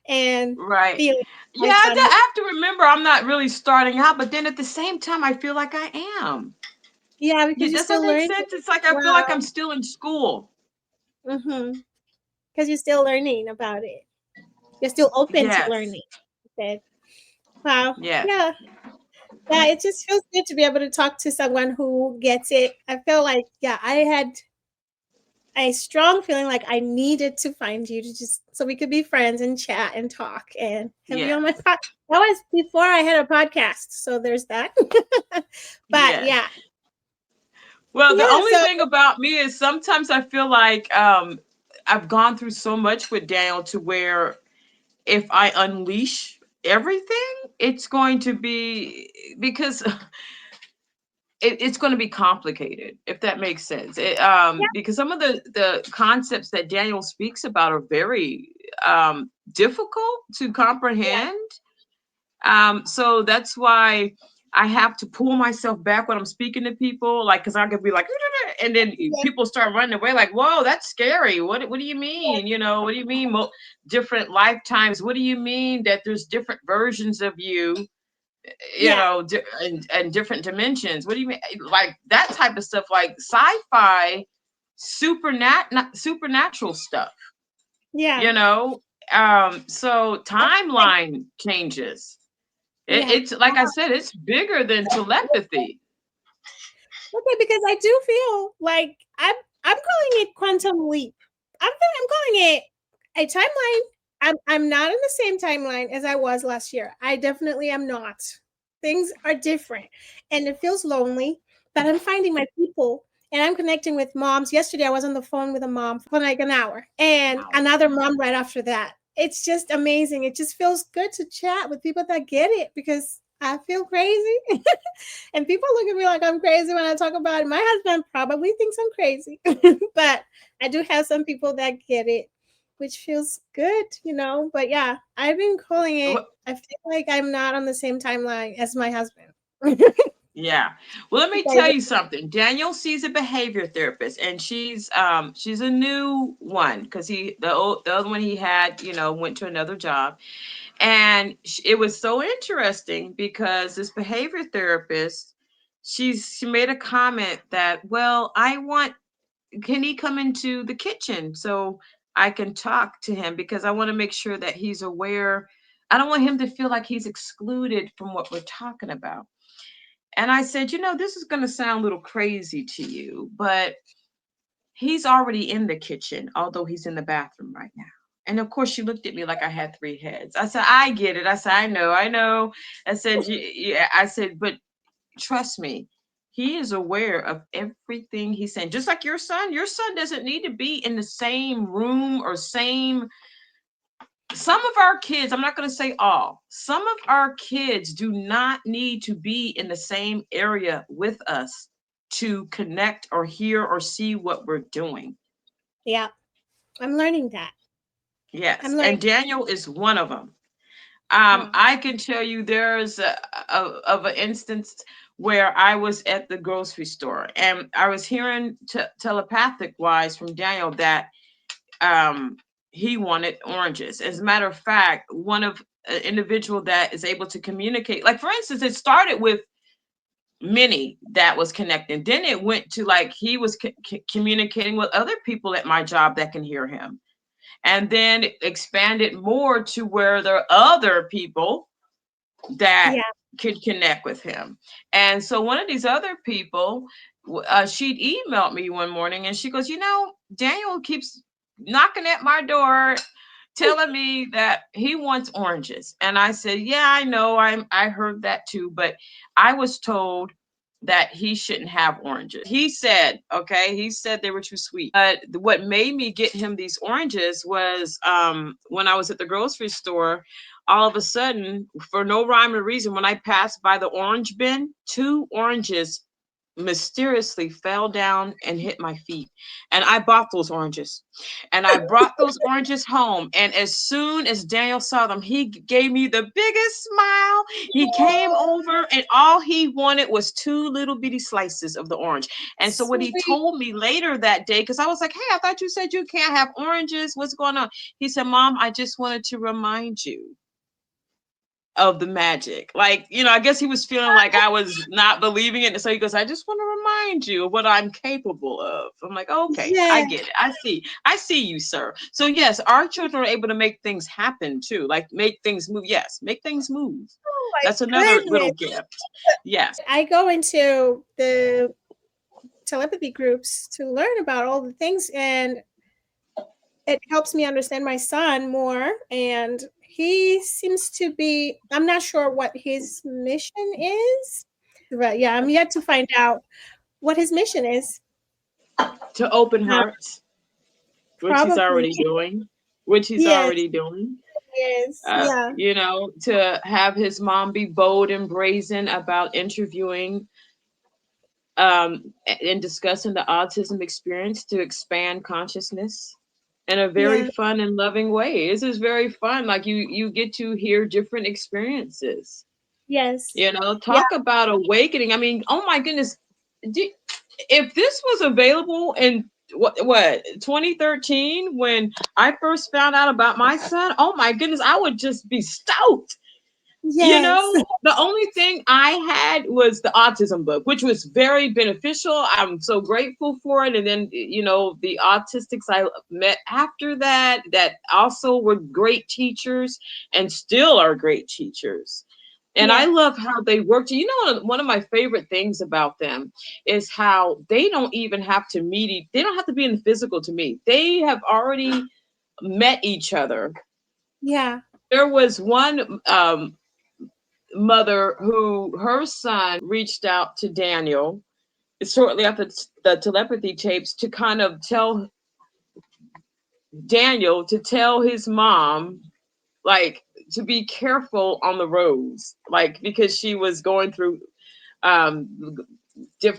and Right. feeling Yeah, like I I'm have to remember I'm not really starting out, but then at the same time, I feel like I am. yeah, Yeah, because you're does that still make learning sense? as It's like I feel like I'm well. still in school. Mm-hmm. Because you're still learning about it. You're still open to Yes. learning. Said, wow, Yes. yeah, yeah. It just feels good to be able to talk to someone who gets it. I feel like, yeah, I had a strong feeling like I needed to find you to just so we could be friends and chat and talk and have you Yes. on my pod. That was before I had a podcast, so there's that. But Yes. yeah, Well, the yeah. only So thing about me is sometimes I feel like I've gone through so much with Daniel to where if I unleash everything, it's going to be because it's going to be complicated, if that makes sense. yeah, Because some of the concepts that Daniel speaks about are very difficult to yeah, comprehend. So that's why I have to pull myself back when I'm speaking to people, like, because I could be like, and then yeah, people start running away, like, whoa, that's scary. What do you mean? What do you mean? Different lifetimes. What do you mean that there's different versions of you? yeah, And different dimensions. What do you mean? Like that type of stuff, like sci-fi, supernatural stuff. yeah. You know, so Like, timeline changes. yeah. It's like I said, it's bigger than telepathy. Okay, because I do feel like I'm calling it quantum leap. I'm calling it a timeline. I'm not in the same timeline as I was last year. I definitely am not. Things are different, and it feels lonely. But I'm finding my people, and I'm connecting with moms. Yesterday, I was on the phone with a mom for like an hour, and Wow. another mom right after that. It's just amazing. It just feels good to chat with people that get it because I feel crazy. And people look at me like I'm crazy when I talk about it. My husband probably thinks I'm crazy, but I do have some people that get it, which feels good. But yeah, I've been calling it. Wh- I feel like I'm not on the same timeline as my husband. Yeah. Well, let me tell you something. Daniel sees a behavior therapist, and she's a new one because the other one he had, went to another job. And it was so interesting because this behavior therapist, she made a comment that, well, can he come into the kitchen so I can talk to him, because I want to make sure that he's aware. I don't want him to feel like he's excluded from what we're talking about. And I said, this is going to sound a little crazy to you, but He's already in the kitchen, although he's in the bathroom right now. And of course, she looked at me like I had three heads. I said, I get it. I said, I know. I said, yeah. I said, but trust me, he is aware of everything he's saying. Just like your son. Your son doesn't need to be in the same room or same. Some of our kids, I'm not going to say all, some of our kids do not need to be in the same area with us to connect or hear or see what we're doing. Yeah, I'm learning that. I'm Yes, learning. and Daniel is one of them. Wow. I can tell you there's of an instance where I was at the grocery store and I was hearing telepathic wise from Daniel that um, he wanted oranges. As a matter of fact, one of an individual that is able to communicate, like for instance, it started with Minnie that was connecting. Then it went to like he was communicating with other people at my job that can hear him, and then it expanded more to where there are other people that Yeah. could connect with him. And so one of these other people, she'd emailed me one morning and she goes, you know, Daniel keeps knocking at my door telling me that he wants oranges. And I said, yeah, I know. I heard that too, but I was told that he shouldn't have oranges. He said, okay, he said they were too sweet. But what made me get him these oranges was when I was at the grocery store, all of a sudden, for no rhyme or reason, when I passed by the orange bin, two oranges mysteriously fell down and hit my feet. And I bought those oranges. And I brought those oranges home. And as soon as Daniel saw them, he gave me the biggest smile. He came over and all he wanted was two little bitty slices of the orange. And so what he Sweet. told me later that day, because I was like, hey, I thought you said you can't have oranges. What's going on? He said, Mom, I just wanted to remind you of the magic. Like, you know, I guess he was feeling like I was not believing it. And so he goes, I just want to remind you of what I'm capable of. I'm like, okay, I Yeah. get it. I see you, sir. So yes, our children are able to make things happen too. Like make things move. Yes, make things move. Oh my That's another goodness. little gift. Yes. I go into the telepathy groups to learn about all the things, and it helps me understand my son more. And he seems to be, I'm not sure what his mission is, but yeah, I'm yet to find out what his mission is. To open Uh, hearts, which he's Probably. already doing. Which he's Yes, already doing. yes, yeah, You know, to have his mom be bold and brazen about interviewing and discussing the autism experience to expand consciousness in a very yeah, fun and loving way. This is very fun. Like you get to hear different experiences. yes, You know, yeah, talk about awakening. I mean, oh my goodness, if this was available in what 2013 when I first found out about my son, oh my goodness, I would just be stoked. You yes, know, the only thing I had was the autism book, which was very beneficial. I'm so grateful for it. And then, you know, the autistics I met after that, that also were great teachers and still are great teachers. And I yeah, love how they work. You know, one of my favorite things about them is how they don't even have to meet, they don't have to be in the physical to meet. They have already met each other. yeah, There was one mother who her son reached out to Daniel shortly after the telepathy tapes to kind of tell Daniel to tell his mom like to be careful on the roads, like because she was going through um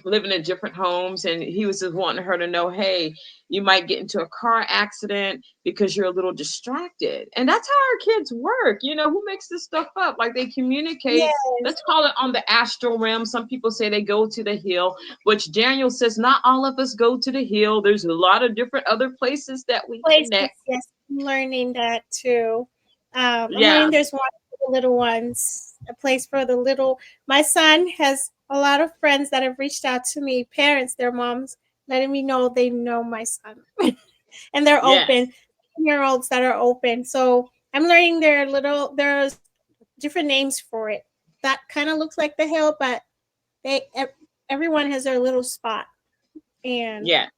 living in different homes, and he was just wanting her to know, hey, you might get into a car accident because you're a little distracted. And that's how our kids work. You know, who makes this stuff up? Like they communicate, yes. let's call it on the astral realm. Some people say they go to the hill, which Daniel says not all of us go to the hill. There's a lot of different other places that we Places, connect. yes, I'm learning that too. I'm Yeah. learning there's one for the little ones, a place for the little. My son has a lot of friends that have reached out to me, parents, their moms, letting me know they know my son, and they're Yes. open. Year olds that are open. So I'm learning there's different names for it. That kind of looks like the hill, but they everyone has their little spot, and Yeah.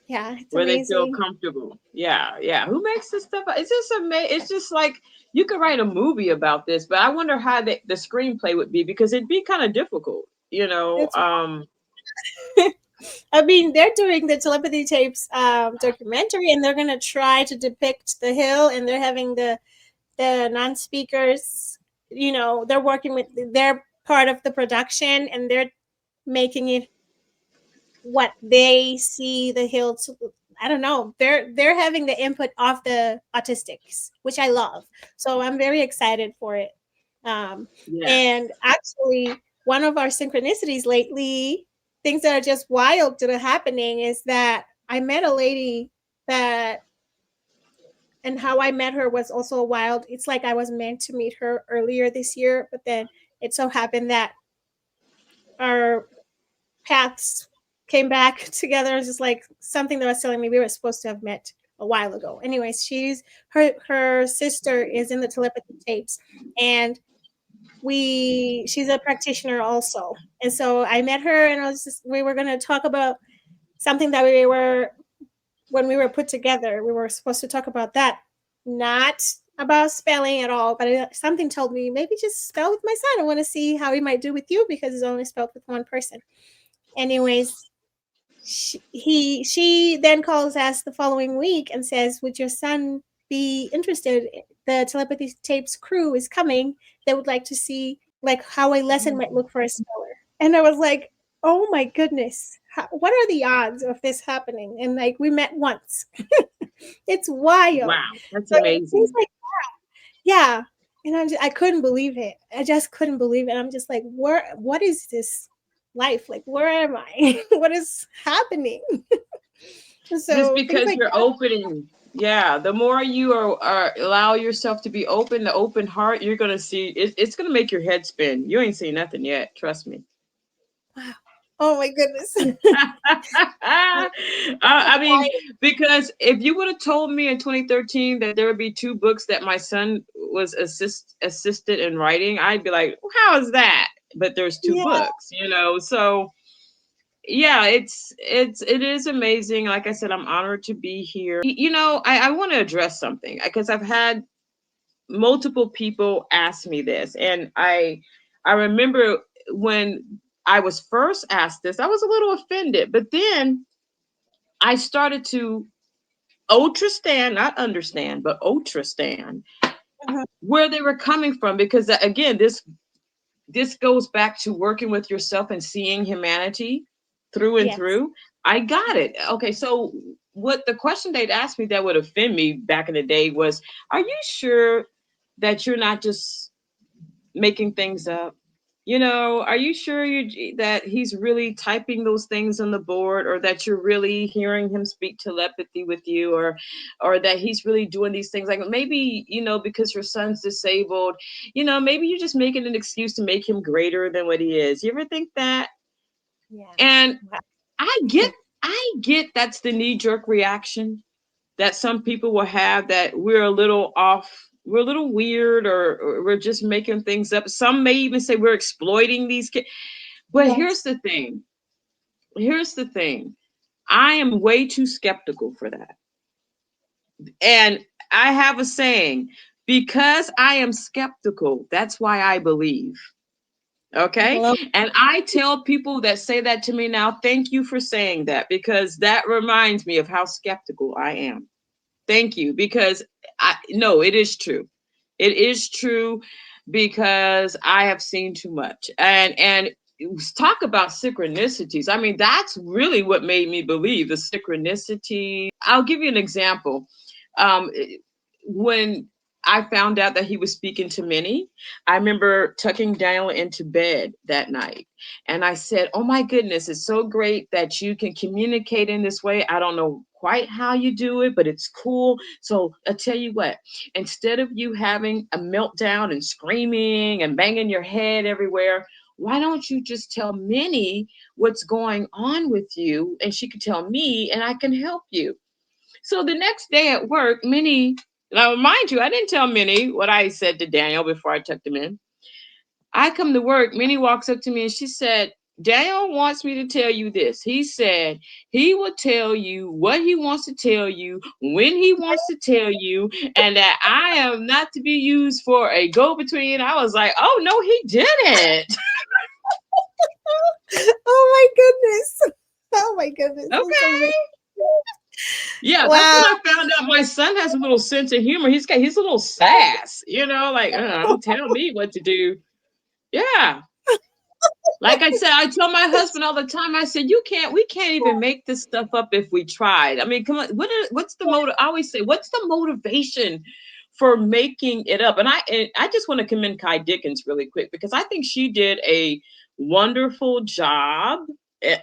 Yeah, it's where they feel amazing. comfortable. Yeah, yeah. Who makes this stuff up? It's just amazing. It's just like you could write a movie about this, but I wonder how the screenplay would be because it'd be kind of difficult, you know. It's I mean, they're doing the telepathy tapes documentary, and they're gonna try to depict the hill, and they're having the non-speakers. You know, they're working with. They're part of the production, and they're making it what they see the hill to. I don't know. They're having the input of the autistics, which I love. So I'm very excited for it. Um, Yeah. and actually, one of our synchronicities lately, things that are just wild that are happening, is that I met a lady that, and how I met her was also wild. It's like I was meant to meet her earlier this year, but then it so happened that our paths came back together. It's just like something that was telling me we were supposed to have met a while ago. Anyways, her sister is in the telepathy tapes, and she's a practitioner also. And so I met her, and we were going to talk about something that we were when we were put together. We were supposed to talk about that, not about spelling at all, but something told me maybe just spell with my son. I want to see how he might do with you because it's only spelled with one person. Anyways, she then calls us the following week and says, "Would your son be interested? The telepathy tapes crew is coming. They would like to see like how a lesson might look for a speller." And I was like, "Oh my goodness, what are the odds of this happening?" And like we met once. It's wild. Wow, that's So things amazing. like, yeah. And I couldn't believe it. I just couldn't believe it. I'm just like, what is this life? Like, where am I? What is happening? Just So things because like you're opening, yeah, the more you are allow yourself to be open, the open heart, you're gonna see it's gonna make your head spin. You ain't seen nothing yet, trust me. that. Wow. Oh my goodness. I mean, because if you would have told me in 2013 that there would be two books that my son was assisted in writing, I'd be like, well, how is that? But there's two Yeah. books, you know. So yeah, it is amazing. Like I said, I'm honored to be here. You know, I want to address something because I've had multiple people ask me this, and I remember when I was first asked this, I was a little offended, but then I started to ultrastand, not understand, but ultrastand Uh-huh. where they were coming from because again, this goes back to working with yourself and seeing humanity through and Yes. through. I got it. Okay, so what the question they'd asked me that would offend me back in the day was, are you sure that you're not just making things up? You know, are you sure that he's really typing those things on the board, or that you're really hearing him speak telepathy with you, or that he's really doing these things? Like maybe, you know, because your son's disabled, you know, maybe you're just making an excuse to make him greater than what he is. You ever think that? Yeah. And Wow. I get I get that's the knee jerk reaction that some people will have, that we're a little off, we're a little weird, or we're just making things up. Some may even say we're exploiting these kids. But Yes. here's the thing. I am way too skeptical for that. And I have a saying, because I am skeptical, that's why I believe. Okay. Hello. And I tell people that say that to me now, thank you for saying that, because that reminds me of how skeptical I am. Thank you, because I no, it is true. It is true because I have seen too much. And talk about synchronicities. I mean, that's really what made me believe the synchronicity. I'll give you an example. Um, when I found out that he was speaking to many, I remember tucking Daniel into bed that night. And I said, oh my goodness, it's so great that you can communicate in this way. I don't know quite how you do it, but it's cool. So I tell you what, instead of you having a meltdown and screaming and banging your head everywhere, why don't you just tell Minnie what's going on with you? And she can tell me, and I can help you. So the next day at work, Minnie, now mind you, I didn't tell Minnie what I said to Daniel before I tucked him in. I come to work, Minnie walks up to me and she said, Daniel wants me to tell you this. He said he will tell you what he wants to tell you when he wants to tell you, and that I am not to be used for a go between. I was like, oh no, he didn't. Oh my goodness. Oh my goodness. That's Okay. amazing. Yeah, that's when Wow. I found out my son has a little sense of humor. He's a little sass, like, don't tell me what to do. Yeah. Like I said, I tell my husband all the time, I said, we can't even make this stuff up if we tried. I mean, come on, what's the motive? I always say, what's the motivation for making it up? And I just want to commend Kai Dickens really quick, because I think she did a wonderful job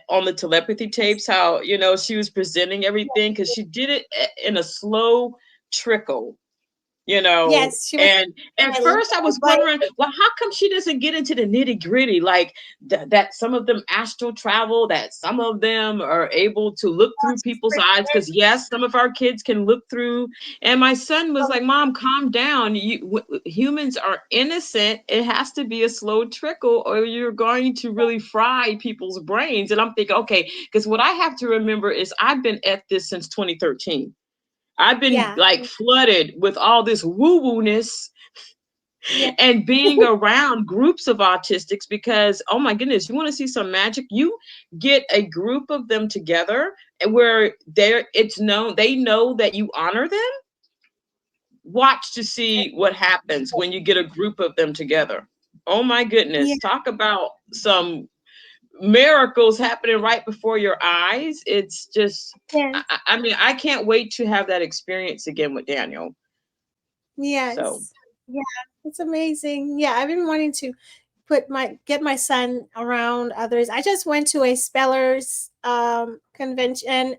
on the telepathy tapes, how, she was presenting everything, because she did it in a slow trickle. Yes, she was And at I love first I was but wondering, well, how come she doesn't get into the nitty gritty, like that some of them astral travel, that some of them are able to look through people's eyes, because yes, some of our kids can look through. And my son was like, Mom, calm down. Humans are innocent. It has to be a slow trickle, or you're going to really fry people's brains. And I'm thinking, okay, because what I have to remember is I've been at this since 2013. I've been yeah. like flooded with all this woo woo ness Yeah. and being around groups of autistics, because, oh my goodness, you want to see some magic? You get a group of them together, and where they know that you honor them. Watch to see what happens when you get a group of them together. Oh my Yeah. goodness, talk about some miracles happening right before your eyes. It's just, Yes. I mean, I can't wait to have that experience again with Daniel. So, Yes. Yeah. It's amazing. Yeah, I've been wanting to get my son around others. I just went to a spellers convention.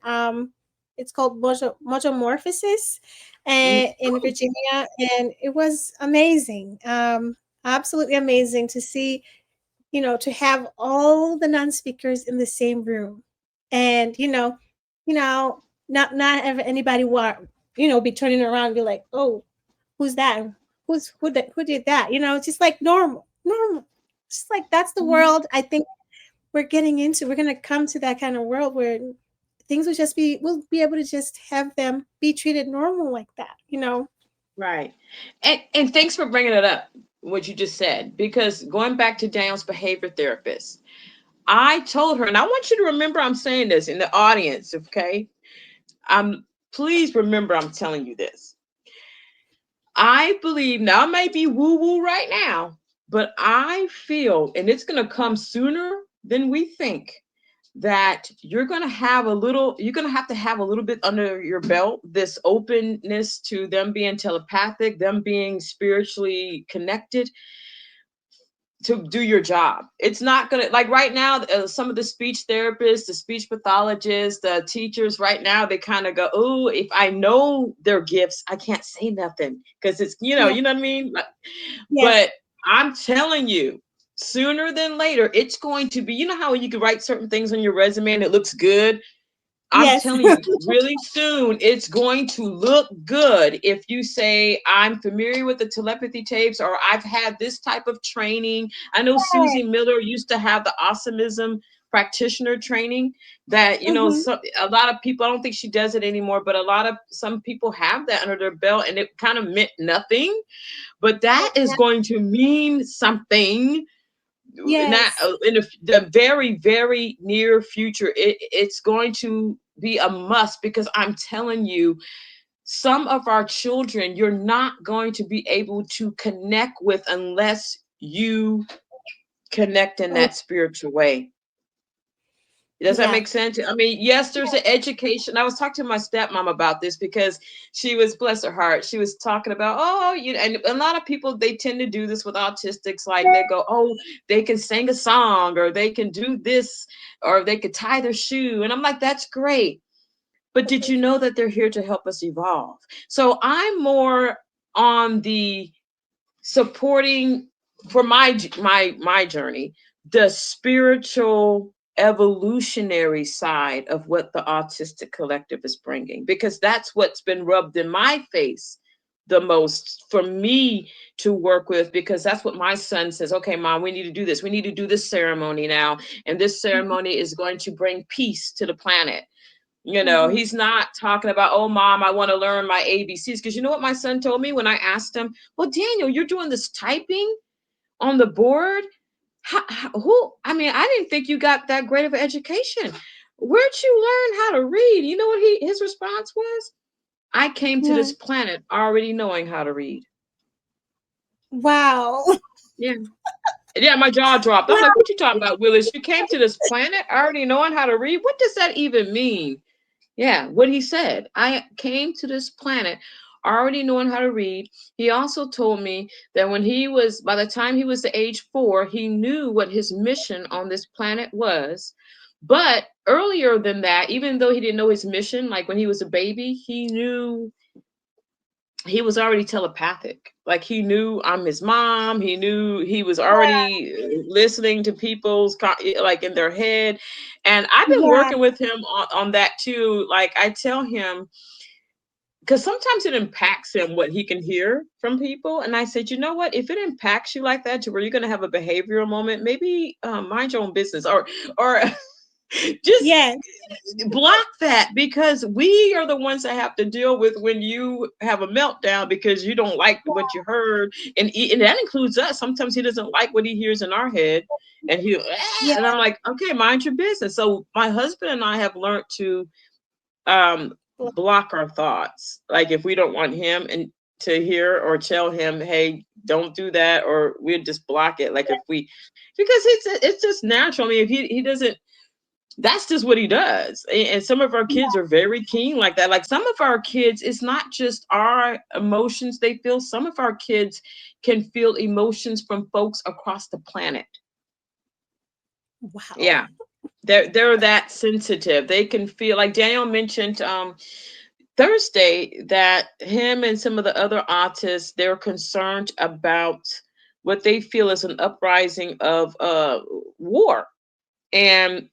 It's called Motomorphosis mm, and in oh, Virginia, and it was amazing. Absolutely amazing to see, to have all the non-speakers in the same room, and not have anybody be turning around and be like, oh, who's that? Who did that? It's just like normal. Just like that's the mhm. world I think we're getting into. We're gonna come to that kind of world where things we'll be able to just have them be treated normal like that. Right. And thanks for bringing it up, what you just said, because going back to Daniel's behavior therapist, I told her, and I want you to remember I'm saying this in the audience, okay? Please remember I'm telling you this. I believe, now it may be woo-woo right now, but I feel, and it's gonna come sooner than we think, that you're going to have a little bit under your belt, this openness to them being telepathic, them being spiritually connected to do your job. It's not going to, like right now, some of the speech therapists, the speech pathologists, the teachers right now, they kind of go, oh, if I know their gifts, I can't say nothing, because it's, Yeah. you know what I mean? Yes. But I'm telling you, sooner than later, it's going to be, you know how you can write certain things on your resume and it looks good? I'm Yes. telling you, really soon, it's going to look good if you say, I'm familiar with the telepathy tapes, or I've had this type of training. I know Right. Susie Miller used to have the awesomism practitioner training that, Mhm. a lot of people, I don't think she does it anymore, but some people have that under their belt, and it kind of meant nothing, but that is Yeah. going to mean something, not Yes. in the very, very near future. It's going to be a must, because I'm telling you, some of our children you're not going to be able to connect with unless you connect in Oh, that spiritual way. Does that yeah. make sense? I mean, yes, there's an education. I was talking to my stepmom about this, because she was, bless her heart, she was talking about, oh, and a lot of people, they tend to do this with autistics. Like they go, oh, they can sing a song, or they can do this, or they could tie their shoe. And I'm like, that's great. But did you know that they're here to help us evolve? So I'm more on the supporting, for my journey, the spiritual evolutionary side of what the autistic collective is bringing, because that's what's been rubbed in my face the most for me to work with, because that's what my son says. Okay, mom, we need to do this. We need to do this ceremony now. And this ceremony is going to bring peace to the planet. Mm-hmm. He's not talking about, oh, mom, I want to learn my ABCs. Because you know what my son told me when I asked him, well, Daniel, you're doing this typing on the board. I mean, I didn't think you got that great of an education. Where'd you learn how to read? You know what his response was? I came to Yeah. this planet already knowing how to read. Wow. Yeah. Yeah, my jaw dropped. I'm Wow. like, what you talking about, Willis? You came to this planet already knowing how to read? What does that even mean? Yeah, what he said. I came to this planet already knowing how to read. He also told me that by the time he was the age 4, he knew what his mission on this planet was. But earlier than that, even though he didn't know his mission, like when he was a baby, he was already telepathic. Like he knew I'm his mom. He knew he was already listening to people's like in their head. And I've been Yeah. working with him on that too. Like I tell him, because sometimes it impacts him what he can hear from people. And I said, you know what? If it impacts you like that to where you're going to have a behavioral moment, maybe mind your own business, or just Yes. block that, because we are the ones that have to deal with when you have a meltdown because you don't like what you heard, and that includes us. Sometimes he doesn't like what he hears in our head, and Yeah. and I'm like, okay, mind your business. So my husband and I have learned to block our thoughts, like if we don't want him and to hear or tell him, hey, don't do that, or we'll just block it. Like if we, because it's just natural. I mean, if he doesn't, that's just what he does. And some of our kids are very keen like that. Like some of our kids, it's not just our emotions they feel. Some of our kids can feel emotions from folks across the planet. Wow. Yeah. They're that sensitive. They can feel, like Daniel mentioned Thursday, that him and some of the other autists, they're concerned about what they feel is an uprising of war, and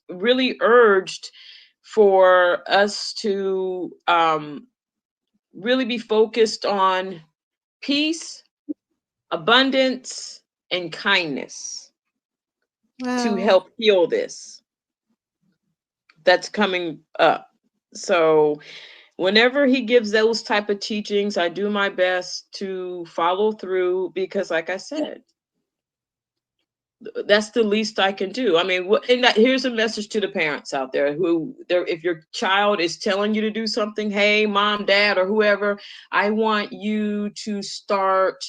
really urged for us to really be focused on peace, abundance, and kindness to Wow. help heal this that's coming up. So whenever he gives those type of teachings, I do my best to follow through, because like I said, that's the least I can do. I mean, and here's a message to the parents out there if your child is telling you to do something, hey, mom, dad, or whoever, I want you to start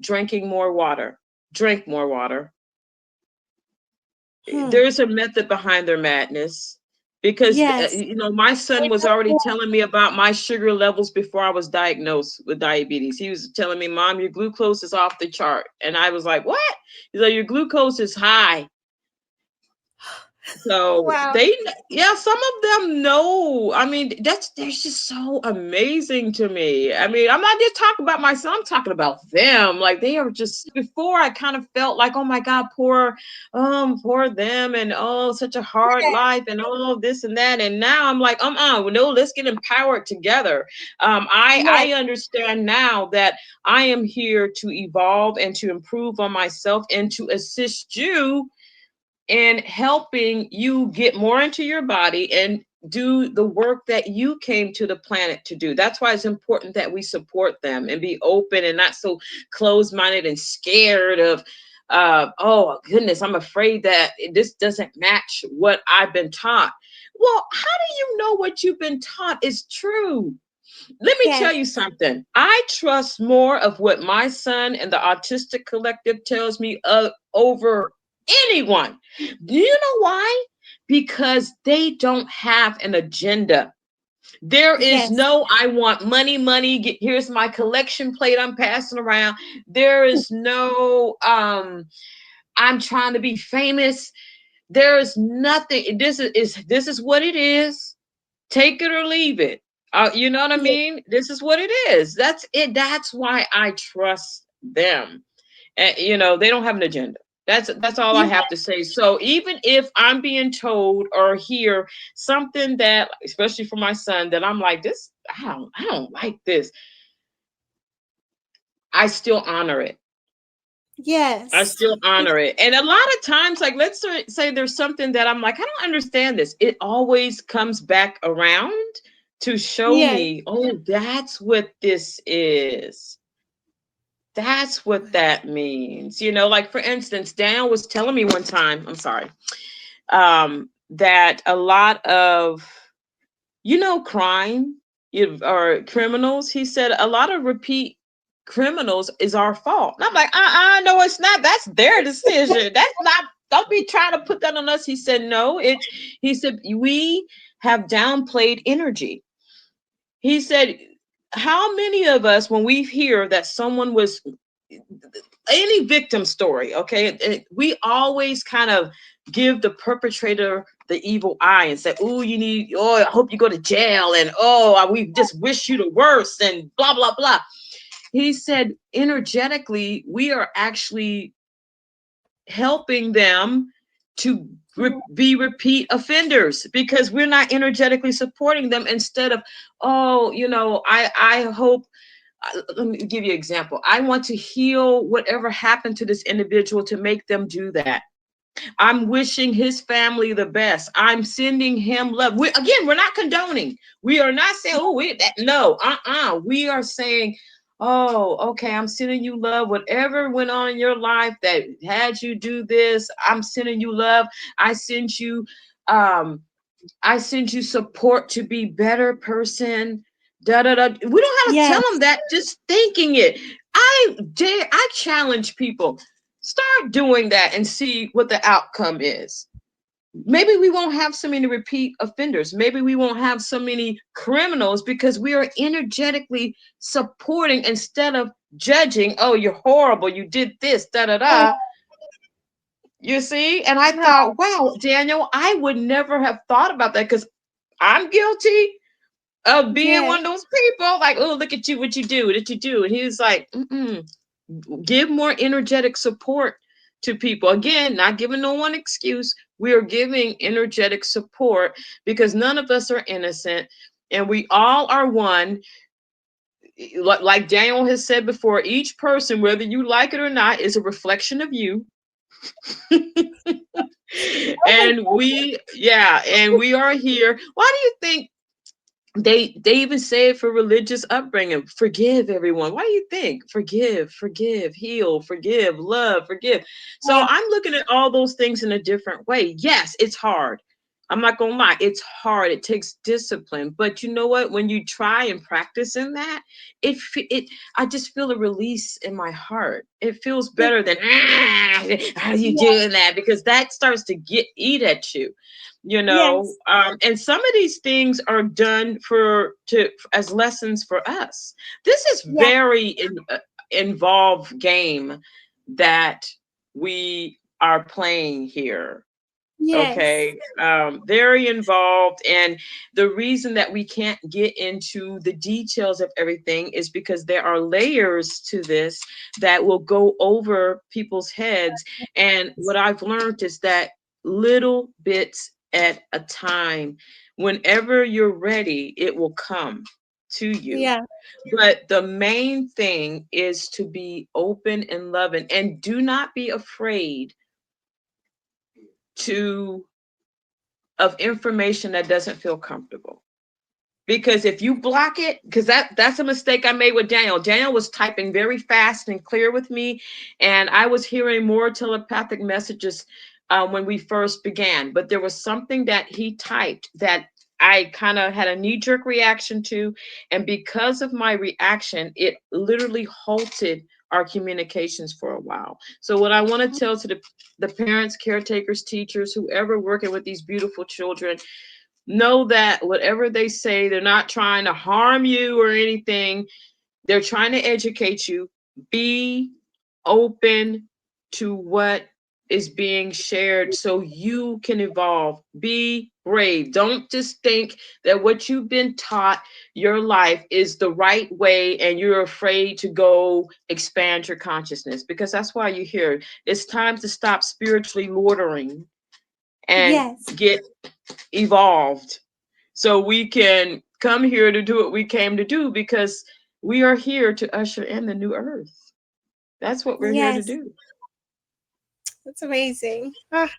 drinking more water. Drink more water. Hmm. There's a method behind their madness, because Yes. my son was already telling me about my sugar levels before I was diagnosed with diabetes. He was telling me, mom, your glucose is off the chart, and I was like, what? He's like, your glucose is high. So Wow. yeah, some of them know. I mean, that's just so amazing to me. I mean, I'm not just talking about my son, I'm talking about them. Like they are just, before I kind of felt like, oh my God, poor them, and oh, such a hard life, and all this and that. And now I'm like, no, let's get empowered together. Yes. I understand now that I am here to evolve and to improve on myself and to assist you and helping you get more into your body and do the work that you came to the planet to do. That's why it's important that we support them and be open and not so closed-minded and scared of oh goodness, I'm afraid that this doesn't match what I've been taught. Well, how do you know what you've been taught is true? Let me tell Yes. you something. I trust more of what my son and the Autistic Collective tells me over anyone. Do you know why? Because they don't have an agenda. There is Yes. no, I want money, money. Here's my collection plate I'm passing around. There is no, I'm trying to be famous. There is nothing. This is what it is. Take it or leave it. You know what I Yes. mean? This is what it is. That's it. That's why I trust them. And they don't have an agenda. That's all I Yes. have to say. So even if I'm being told or hear something that, especially for my son, that I'm like, this, I don't like this. I still honor it. I Yes. still honor it. And a lot of times, like, let's say there's something that I'm like, I don't understand this. It always comes back around to show Yes. me, oh, that's what this is. That's what that means. You know, like for instance, Daniel was telling me one time, I'm sorry, that a lot of, crime or criminals, he said a lot of repeat criminals is our fault. And I'm like, no, it's not. That's their decision. That's not, don't be trying to put that on us. He said, no, he said, we have downplayed energy. He said, how many of us, when we hear that someone was any victim story, okay, we always kind of give the perpetrator the evil eye and say, oh, I hope you go to jail, and we just wish you the worst, and blah blah blah. He said energetically we are actually helping them to be repeat offenders because we're not energetically supporting them. Instead of, I hope, let me give you an example. I want to heal whatever happened to this individual to make them do that. I'm wishing his family the best. I'm sending him love. We're not condoning. We are not saying, no, We are saying, oh, okay, I'm sending you love. Whatever went on in your life that had you do this, I'm sending you love. I send you, um, I send you support to be better person. Da da da. We don't have to tell Yes. them that. Just thinking it. I challenge people. Start doing that and see what the outcome is. Maybe we won't have so many repeat offenders. Maybe we won't have so many criminals because we are energetically supporting instead of judging. Oh, you're horrible. You did this. Da da Oh, da. You see? And I no. thought, wow, Daniel, I would never have thought about that because I'm guilty of being Yes. one of those people. Like, oh, look at you, what you do, what you do. And he was like, give more energetic support to people. Again, not giving no one excuse. We are giving energetic support because none of us are innocent and we all are one. Like Daniel has said before, each person, whether you like it or not, is a reflection of you. And we are here. Why do you think they even say it for religious upbringing? Forgive everyone. Why do you think? Forgive, heal, forgive, love, forgive. So Yeah. I'm looking at all those things in a different way. Yes, it's hard. I'm not gonna lie, it's hard. It takes discipline. But you know what? When you try and practice in that, I just feel a release in my heart. It feels It, better than how you yeah. doing that, because that starts to eat at you. Yes. And some of these things are done as lessons for us. This is Yeah. involved game that we are playing here. Yes. Okay, very involved. And the reason that we can't get into the details of everything is because there are layers to this that will go over people's heads. And what I've learned is that little bits at a time, whenever you're ready, it will come to you. Yeah. But the main thing is to be open and loving, and do not be afraid to of information that doesn't feel comfortable. Because if you block it, because that's a mistake I made with Daniel. Daniel was typing very fast and clear with me, and I was hearing more telepathic messages when we first began. But there was something that he typed that I kind of had a knee-jerk reaction to, and because of my reaction, it literally halted our communications for a while. So what I want to tell to the parents, caretakers, teachers, whoever working with these beautiful children, know that whatever they say, they're not trying to harm you or anything. They're trying to educate you. Be open to what is being shared so you can evolve. Be brave. Don't just think that what you've been taught your life is the right way and you're afraid to go expand your consciousness, because that's why you're here. It's time to stop spiritually loitering and Yes. get evolved so we can come here to do what we came to do, because we are here to usher in the new earth. That's what we're here to Yes, do. that's amazing. Ah,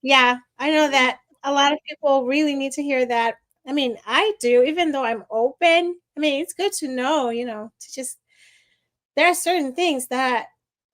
yeah, I know that a lot of people really need to hear that. I mean, I do, even though I'm open. I mean, it's good to know, to just there are certain things that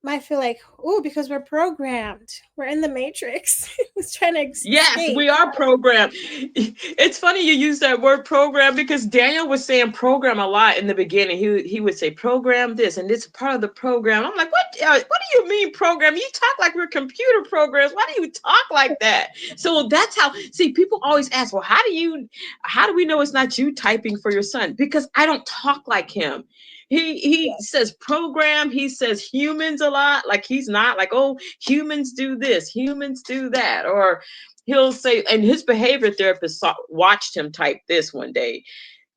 might feel like, oh, because we're programmed. We're in the matrix. It's trying to Yes, escape. we are programmed. It's funny you use that word program because Daniel was saying program a lot in the beginning. He would say program this and it's part of the program. I'm like, what do you mean program? You talk like we're computer programs. Why do you talk like that? So that's how. See, people always ask, well, how do we know it's not you typing for your son? Because I don't talk like him. He says program. He says humans a lot. Like he's not like, oh, humans do this, humans do that, or he'll say. And his behavior therapist watched him type this one day.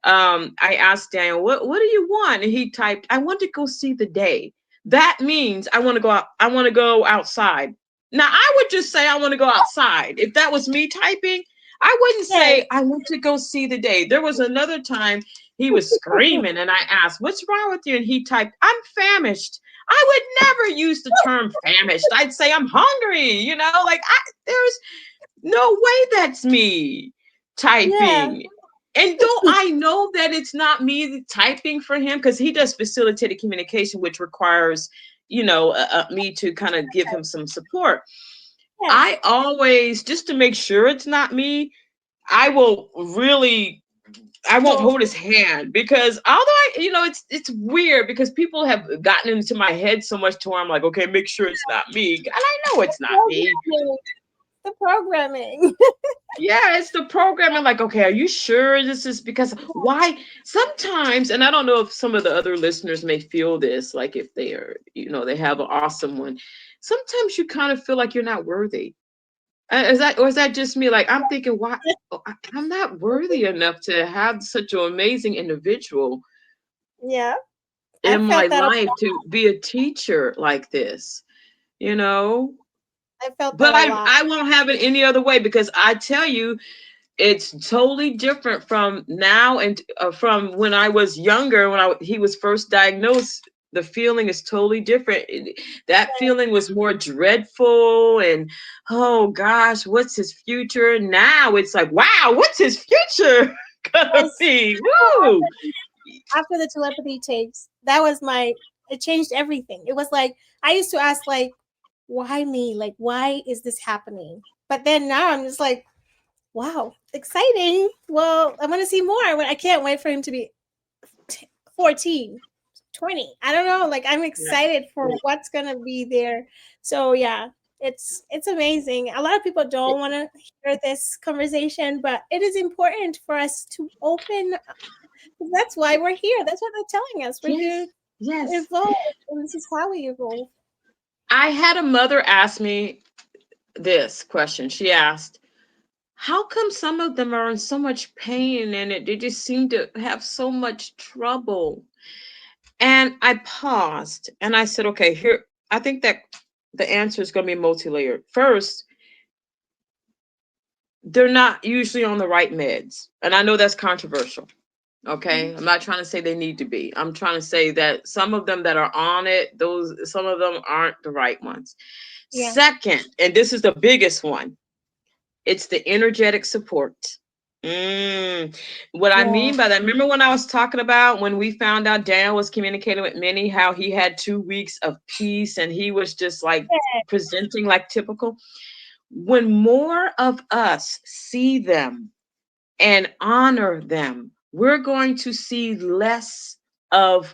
I asked Daniel, what do you want? And he typed, I want to go see the day. That means I want to go out. I want to go outside. Now I would just say I want to go outside. If that was me typing, I wouldn't Yes. say I want to go see the day. There was another time he was screaming and I asked, what's wrong with you? And he typed, I'm famished. I would never use the term famished. I'd say I'm hungry, like there's no way that's me Yeah. typing. And don't I know that it's not me typing for him because he does facilitated communication, which requires, me to kind of give him some support. Yes. I always, just to make sure it's not me, I will really, I won't hold his hand because although it's weird because people have gotten into my head so much to where I'm like, okay, make sure it's not me. And I know it's not me. Programming. The programming. Yeah, it's the programming. Like, okay, are you sure this is because why? Sometimes, and I don't know if some of the other listeners may feel this, like if they are, they have an awesome one. Sometimes you kind of feel like you're not worthy. Is that just me? Like, I'm thinking, why? I'm not worthy enough to have such an amazing individual Yeah. I in my felt that a life to be a teacher like this, you know? I felt that But a I, lot. I won't have it any other way because I tell you, it's totally different from now and from when I was younger. He was first diagnosed, the feeling is totally different. That feeling was more dreadful and oh gosh, what's his future? Now it's like, wow, what's his future gonna Yes. be? Well, Woo! after the telepathy tapes, that was it changed everything. It was like I used to ask like, why me? Like, why is this happening? But then now I'm just like, wow, exciting. Well, I want to see more. I can't wait for him to be 14, 20. I don't know. Like I'm Yeah. excited for what's gonna be there. So yeah, it's amazing. A lot of people don't want to hear this conversation, but it is important for us to open. That's why we're here. That's what they're telling us. We're here Yes, to yes. evolve, and this is how we evolve. I had a mother ask me this question. She asked, how come some of them are in so much pain and they just seem to have so much trouble? And I paused and I said, okay, here, I think that the answer is going to be multi-layered. First, they're not usually on the right meds. And I know that's controversial. Okay. Mhm. I'm not trying to say they need to be. I'm trying to say that some of them that are on it, some of them aren't the right ones. Yeah. Second, and this is the biggest one, it's the energetic support. What I Yeah. mean by that, remember when I was talking about when we found out Dan was communicating with Minnie, how he had 2 weeks of peace and he was just like presenting like typical? When more of us see them and honor them, we're going to see less of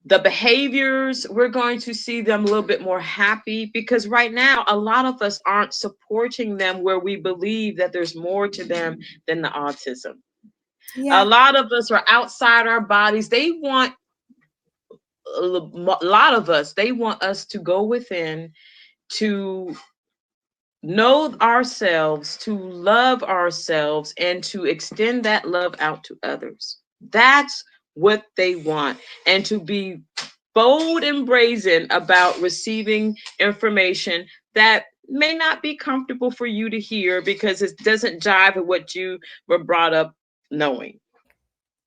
the behaviors. We're going to see them a little bit more happy because right now a lot of us aren't supporting them where we believe that there's more to them than the autism. A Yeah. lot of us are outside our bodies. They want a lot of us, they want us to go within, to know ourselves, to love ourselves, and to extend that love out to others. That's what they want. And to be bold and brazen about receiving information that may not be comfortable for you to hear because it doesn't jive with what you were brought up knowing.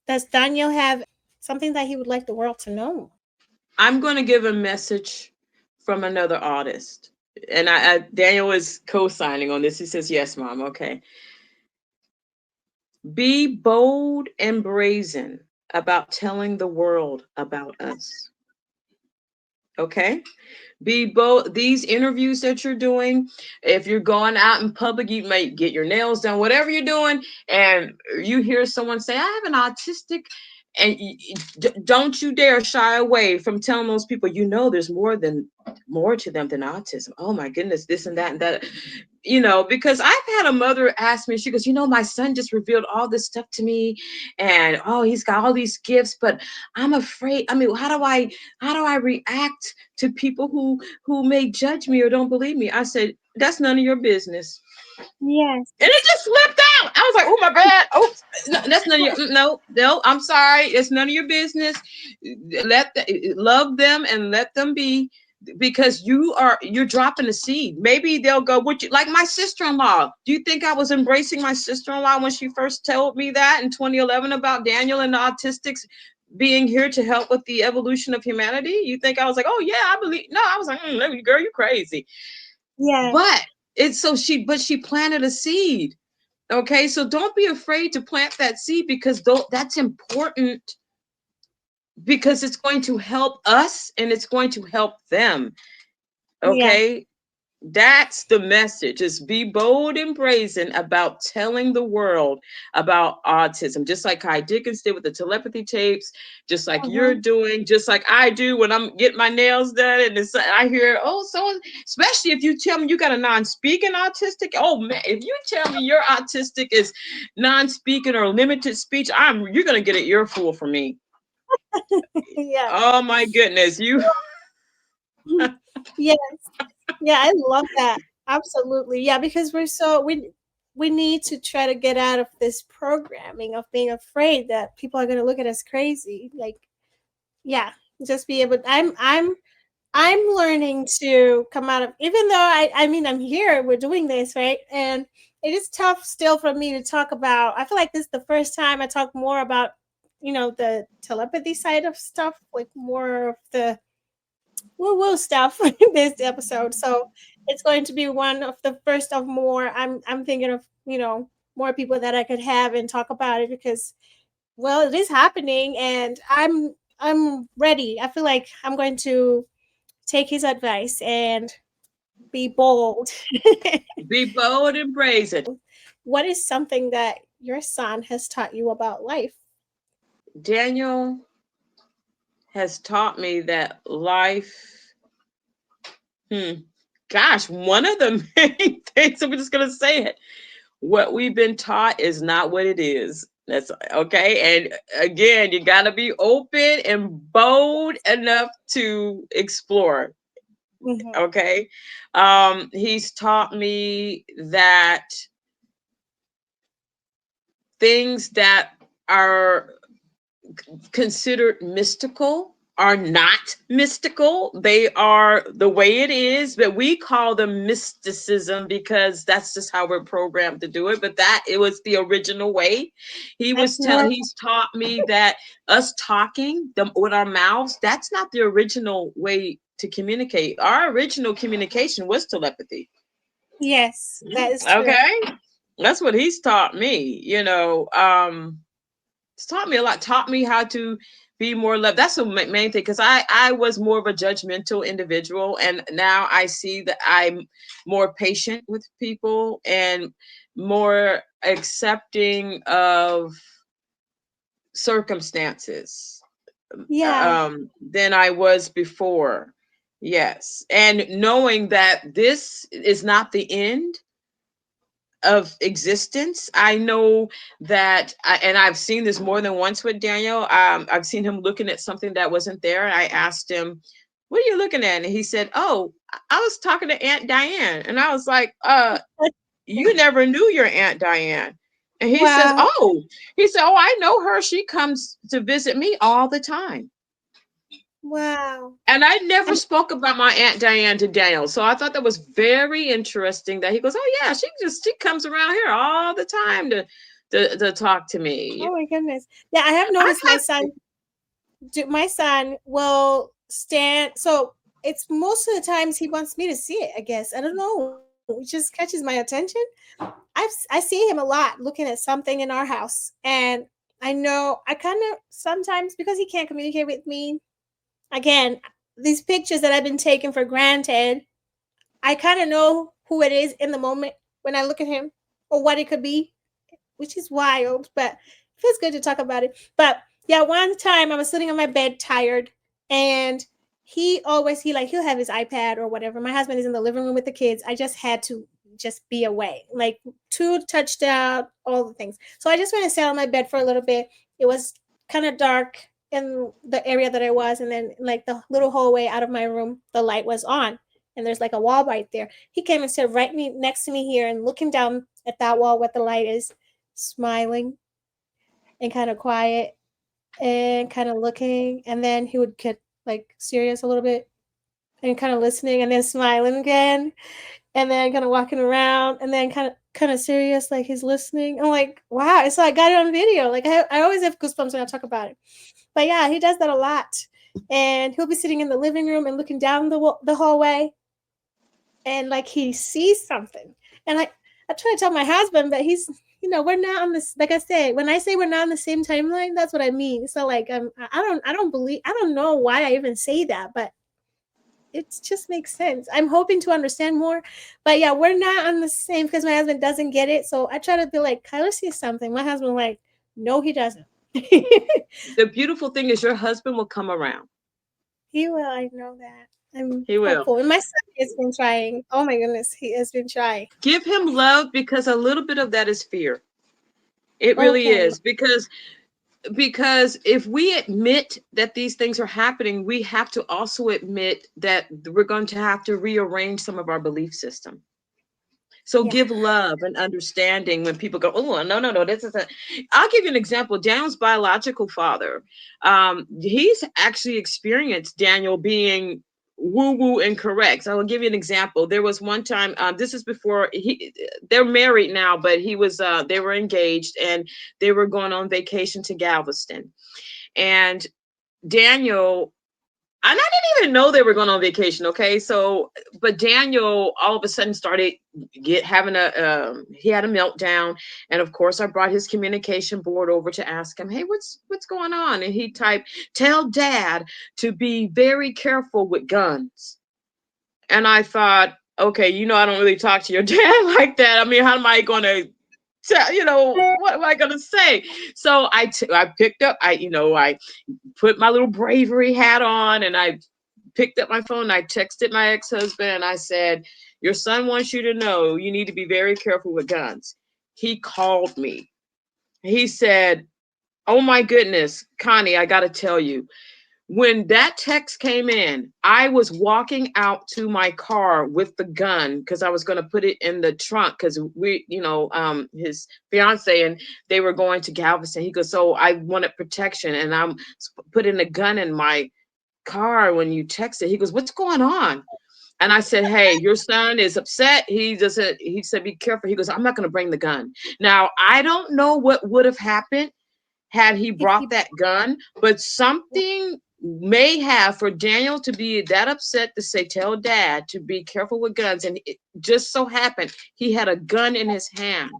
Does Daniel have something that he would like the world to know? I'm going to give a message from another artist. And Daniel is co-signing on this. He says, yes, mom. Okay. Be bold and brazen about telling the world about us. Okay. Be bold. These interviews that you're doing, if you're going out in public, you may get your nails done, whatever you're doing, and you hear someone say, I have an autistic, and don't you dare shy away from telling those people, there's more to them than autism. Oh my goodness, this and that and that. Because I've had a mother ask me, she goes, my son just revealed all this stuff to me, and oh, he's got all these gifts, but I'm afraid. I mean, how do I react to people who may judge me or don't believe me? I said, that's none of your business. Yes. And it just slipped out. I was like, oh my bad. Oh, no, that's none of your no, I'm sorry. It's none of your business. Love them and let them be, because you're dropping a seed. Maybe they'll go, what you like my sister-in-law. Do you think I was embracing my sister-in-law when she first told me that in 2011 about Daniel and the autistics being here to help with the evolution of humanity? You think I was like, oh yeah, I believe? No, I was like, girl, you're crazy. Yeah. But she planted a seed. Okay, so don't be afraid to plant that seed, because that's important, because it's going to help us and it's going to help them. Yeah. Okay, that's the message, is be bold and brazen about telling the world about autism, just like Kai Dickens did with the telepathy tapes, just like you're Mhm. doing, just like I do when I'm getting my nails done, and I hear, oh, so, especially if you tell me you got a non-speaking autistic. Oh man, if you tell me your autistic is non-speaking or limited speech, you're gonna get an earful from me. Yeah. Oh my goodness, you. Yes. Yeah, I love that. Absolutely. Yeah, because we need to try to get out of this programming of being afraid that people are going to look at us crazy. Like, yeah, just be able I'm learning to come out of, even though I mean I'm here, we're doing this, right? And it is tough still for me to talk about. I feel like this is the first time I talk more about, the telepathy side of stuff, like more of the woo-woo stuff in this episode. So it's going to be one of the first of more. I'm thinking of, more people that I could have and talk about it, because well, it is happening, and I'm ready. I feel like I'm going to take his advice and be bold. Be bold and brazen. What is something that your son has taught you about life? Daniel has taught me that life, gosh, one of the main things, I'm just going to say it, what we've been taught is not what it is. That's okay. And again, you got to be open and bold enough to explore. Mhm. Okay. He's taught me that things that are considered mystical are not mystical. They are the way it is, but we call them mysticism because that's just how we're programmed to do it. But that it was the original way. That's normal. He's taught me that us talking with our mouths, that's not the original way to communicate. Our original communication was telepathy. Yes, that is true. Okay. That's what he's taught me, it's taught me a lot, taught me how to be more love. That's the main thing, because I was more of a judgmental individual, and now I see that I'm more patient with people and more accepting of circumstances Yeah. than I was before. Yes, and knowing that this is not the end of existence. I know that, and I've seen this more than once with Daniel. I've seen him looking at something that wasn't there. And I asked him, what are you looking at? And he said, oh, I was talking to Aunt Diane. And I was like, you never knew your Aunt Diane. And Wow. he said, oh, I know her. She comes to visit me all the time. Wow. And I never And spoke about my Aunt Diane to Daniel. So I thought that was very interesting that he goes, oh yeah, she comes around here all the time to talk to me. oh my goodness. Yeah, I have I noticed my thought, son will stand. So it's most of the times he wants me to see it. I guess I don't know. It just catches my attention. I see him a lot looking at something in our house, and I know I kind of sometimes because he can't communicate with me. Again, these pictures that I've been taking for granted, I kind of know who it is in the moment when I look at him or what it could be, which is wild, but it feels good to talk about it. But yeah, one time I was sitting on my bed tired, and he'll have his iPad or whatever. My husband is in the living room with the kids. I just had to just be away, like two touchdown, all the things. So I just went and sat on my bed for a little bit. It was kind of dark in the area that I was, and then like the little hallway out of my room, the light was on, and there's like a wall right there. He came and sat next to me here and looking down at that wall where the light is, smiling and kind of quiet and kind of looking, and then he would get like serious a little bit and kind of listening and then smiling again, and then kind of walking around and then kind of serious like he's listening. I'm like, wow. So I got it on video. Like I always have goosebumps when I talk about it. But yeah, he does that a lot. And he'll be sitting in the living room and looking down the hallway, and like he sees something. And I try to tell my husband, but he's, we're not on this. Like I say, when I say we're not on the same timeline, that's what I mean. So like I don't know why I even say that, but it just makes sense. I'm hoping to understand more, but yeah, we're not on the same because my husband doesn't get it. So I try to be like, Kyler sees something. My husband like, no, he doesn't. The beautiful thing is your husband will come around. He will. I know that. I'm He will. hopeful. And my son has been trying. Oh my goodness, he has been trying. Give him love, because a little bit of that is fear. It really Okay. is, because if we admit that these things are happening, we have to also admit that we're going to have to rearrange some of our belief system. So Yeah. give love and understanding when people go, oh, no, no, no, this isn't. I'll give you an example. Daniel's biological father, he's actually experienced Daniel being woo woo incorrect. So I'll give you an example. There was one time, this is before they're married now, but they were engaged and they were going on vacation to Galveston. And Daniel, and I didn't even know they were going on vacation. Okay, so but Daniel all of a sudden started having he had a meltdown, and of course I brought his communication board over to ask him, hey, what's going on? And he typed, tell dad to be very careful with guns. And I thought, okay, I don't really talk to your dad like that. I mean, how am I going to what am I gonna say? So I picked up, I put my little bravery hat on, and I picked up my phone. I texted my ex-husband and I said, your son wants you to know you need to be very careful with guns. He called me. He said, oh my goodness, Connie, I got to tell you, when that text came in, I was walking out to my car with the gun because I was going to put it in the trunk because his fiance and they were going to Galveston. He goes, so I wanted protection, and I'm putting a gun in my car when you texted. He goes, what's going on? And I said, hey, your son is upset. He said, be careful. He goes, I'm not going to bring the gun. Now, I don't know what would have happened had he If brought he, that gun, but something may have for Daniel to be that upset to say, tell dad to be careful with guns. And it just so happened he had a gun in his hand.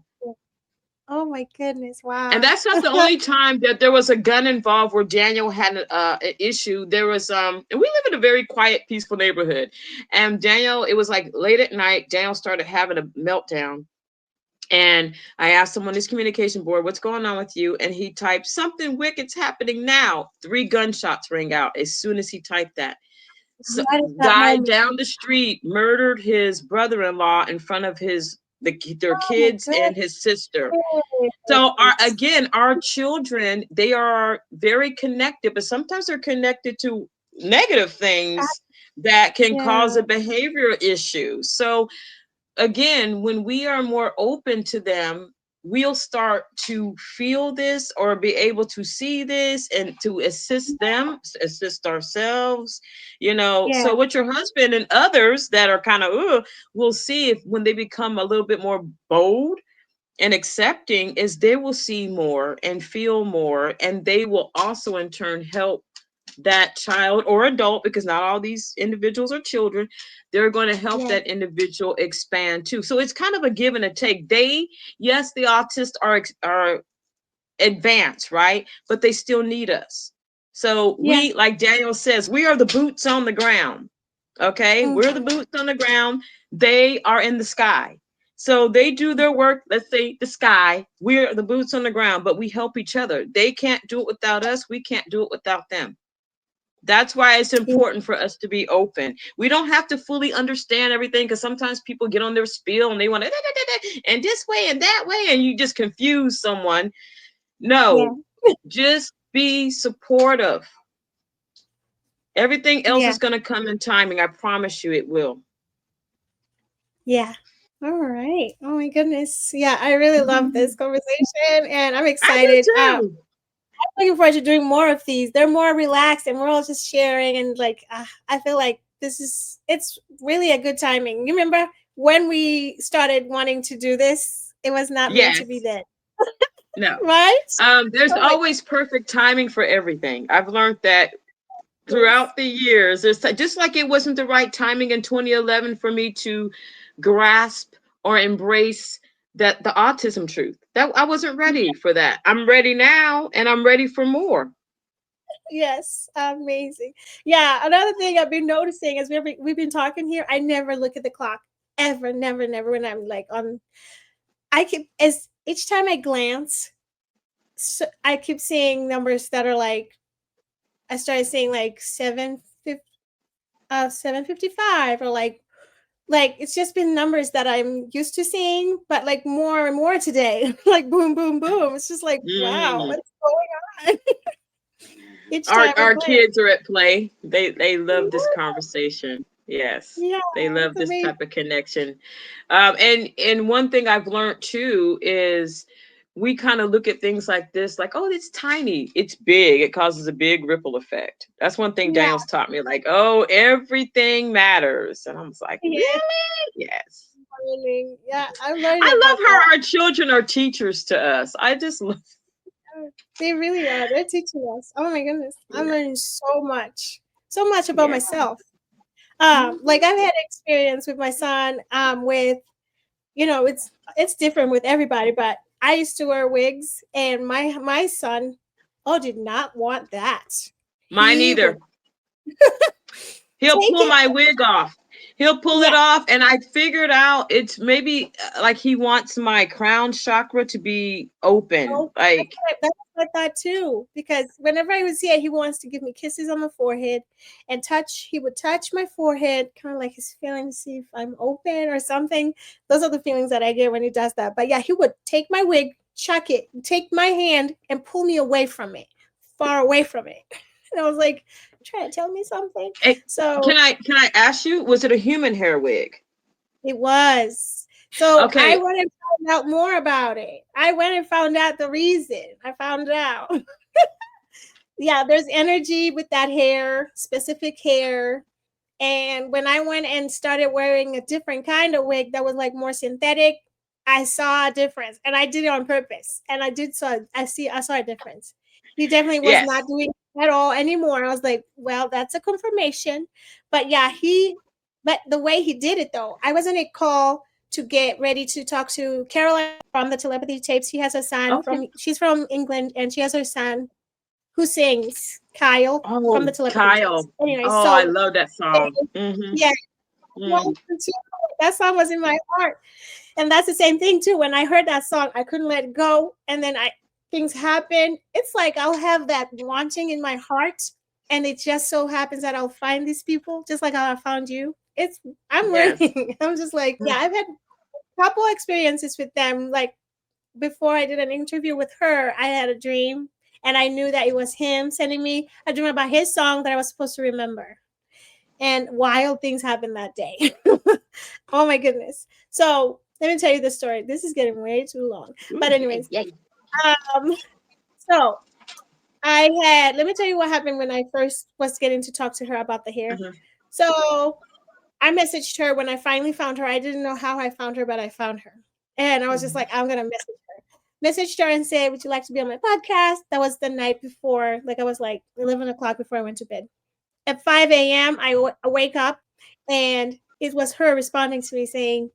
oh my goodness, And wow. that's not the only time that there was a gun involved where Daniel had an issue. There was, and we live in a very quiet, peaceful neighborhood. And Daniel, it was like late at night, Daniel started having a meltdown. And I asked him on his communication board, what's going on with you? And he typed, something wicked's happening now. 3 gunshots rang out as soon as he typed that. So, Right at that guy moment. down the street murdered his brother-in-law in front of their Oh my kids and his sister. So goodness. our children, they are very connected, but sometimes they're connected to negative Ah, things that can cause yeah. a behavior issue. So again, when we are more open to them, we'll start to feel this or be able to see this and to assist them, assist ourselves, Yeah. So with your husband and others that are kind of, we'll see if when they become a little bit more bold and accepting, is they will see more and feel more, and they will also in turn help that child or adult, because not all these individuals are children, they're going to help Yeah. that individual expand too. So it's kind of a give and a take. Yes, the autists are advanced, right? But they still need us. So Yeah. we, like Daniel says, we are the boots on the ground. Okay, we're the Mhm. boots on the ground. They are in the sky. So they do their work, let's say the sky. We're the boots on the ground, but we help each other. They can't do it without us. We can't do it without them. That's why it's Yeah. important for us to be open. We don't have to fully understand everything, because sometimes people get on their spiel and they want to and this way and that way, and you just confuse someone. Yeah. No, just be supportive. Everything else Yeah. is going to come in timing. I promise you it will. Yeah. All right. Oh my goodness. Yeah, I really love this I conversation and I'm do excited. too. Looking forward to doing more of these. They're more relaxed and we're all just sharing and like I feel like it's really a good timing. You remember when we started wanting to do this? It was not meant to be Yes. that, No. right? There's Oh my always perfect timing for everything. I've learned that goodness. throughout the years. There's just like it wasn't the right timing in 2011 for me to grasp or embrace that the autism truth. That I wasn't ready for that. I'm ready now, and I'm ready for more. Yes, amazing. Yeah, another thing I've been noticing as we've been talking here, I never look at the clock ever, never, never when I'm like on. I keep as each time I glance, so I keep seeing numbers that are like I started seeing like 755 or like it's just been numbers that I'm used to seeing, but like more and more today, like boom, boom, boom. It's just like wow, Mm. what's going on? Each Our time I our glance. kids are at play. They love this conversation. Yes, Yeah, they love it's this amazing. type of connection. And one thing I've learned too is we kind of look at things like this, like, oh, it's tiny, it's big, it causes a big ripple effect. That's one thing Yeah, Daniel's taught me, like, oh, everything matters. And I was like, yeah. really? Yes. Learning. Yeah, I'm learning I about love that. how our children are teachers to us. I just love, They really are. They're teaching us. Oh my goodness. I'm yeah, learning so much about yeah. myself. Like Mhm. I've had experience with my son, with it's different with everybody, but I used to wear wigs and my son, oh, did not want that. Mine He either. would He'll take pull it. my wig off. He'll pull it Yeah. off, and I figured out it's maybe like he wants my crown chakra to be open. Oh, Like, that's what I thought too. Because whenever I was here, he wants to give me kisses on the forehead and touch. He would touch my forehead, kind of like he's feeling to see if I'm open or something. Those are the feelings that I get when he does that. But yeah, he would take my wig, chuck it, take my hand, and pull me away from it, far away from it. And I was like, trying to tell me something. eh, So can I ask you, was it a human hair wig? it was. So I Okay, went and found out more about it. I went and found out the reason. I found out. Yeah, there's energy with that hair, specific hair. And when I went and started wearing a different kind of wig that was like more synthetic, I saw a difference. And I did it on purpose. And I saw a difference. He definitely was not yes. doing it at all anymore. I was like, well, that's a confirmation. But yeah, but the way he did it though, I was on a call to get ready to talk to Caroline from the telepathy tapes. She has a son Okay. she's from England and she has her son who sings Kyle from the Oh, telepathy tapes. Kyle. Anyway, Oh, I so love that song. Mm-hmm. yeah, Mm. that song was in my heart, and that's the same thing too. When I heard that song, I couldn't let it go, and then I things happen. It's like I'll have that wanting in my heart, and it just so happens that I'll find these people, just like how I found you. I'm Yes. learning. I'm just like, yeah, I've had a couple experiences with them, like before I did an interview with her, I had a dream and I knew that it was him sending me a dream about his song that I was supposed to remember. And wild things happened that day. Oh my goodness. So let me tell you the story. This is getting way too long. Ooh, But yay, anyways, yay. um, so let me tell you what happened when I first was getting to talk to her about the hair. Uh-huh. So I messaged her when I finally found her. I didn't know how I found her, but I found her. And I was just Mhm. like, I'm gonna message her. messaged her and said, "Would you like to be on my podcast?" That was the night before, like I was like 11 o'clock before I went to bed. At 5 a.m., I wake up and it was her responding to me saying,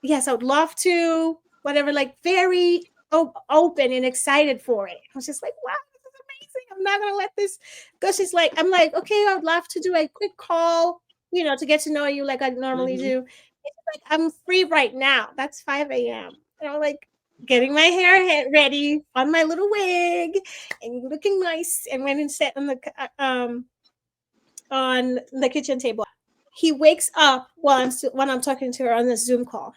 "Yes, I would love to," whatever, like very open and excited for it. I was just like, wow, this is amazing. I'm not going to let this go. She's like, I'm like, okay, I would love to do a quick call, to get to know you like I normally Mhm. do. It's like, I'm free right now. That's 5 a.m. And I'm like, getting my hair ready on my little wig and looking nice, and went and sat on the kitchen table. He wakes up while when I'm talking to her on the Zoom call,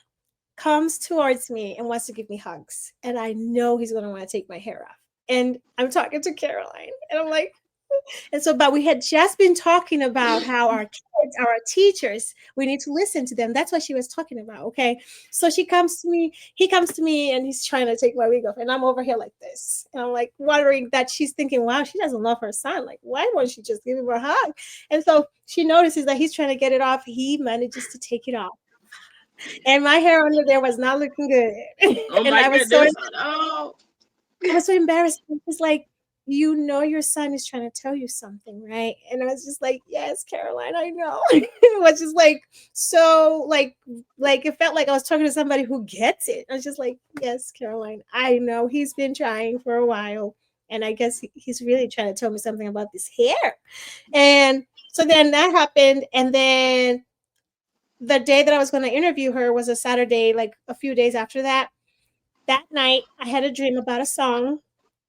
comes towards me and wants to give me hugs. And I know he's going to want to take my hair off. And I'm talking to Caroline, and I'm like, and so, but we had just been talking about how our kids are our teachers. We need to listen to them. That's what she was talking about. Okay. So he comes to me and he's trying to take my wig off. And I'm over here like this. And I'm like wondering that she's thinking, wow, she doesn't love her son. Like, why won't she just give him a hug? And so she notices that he's trying to get it off. He manages to take it off. And my hair under there was not looking good. Oh And my I was so goodness. Oh. I was so embarrassed. It's like, your son is trying to tell you something, right? And I was just like, yes, Caroline, I know. It was just like so like it felt like I was talking to somebody who gets it. I was just like, yes, Caroline, I know he's been trying for a while. And I guess he's really trying to tell me something about this hair. And so then that happened. And then the day that I was going to interview her was a Saturday, like a few days after that. That night, I had a dream about a song,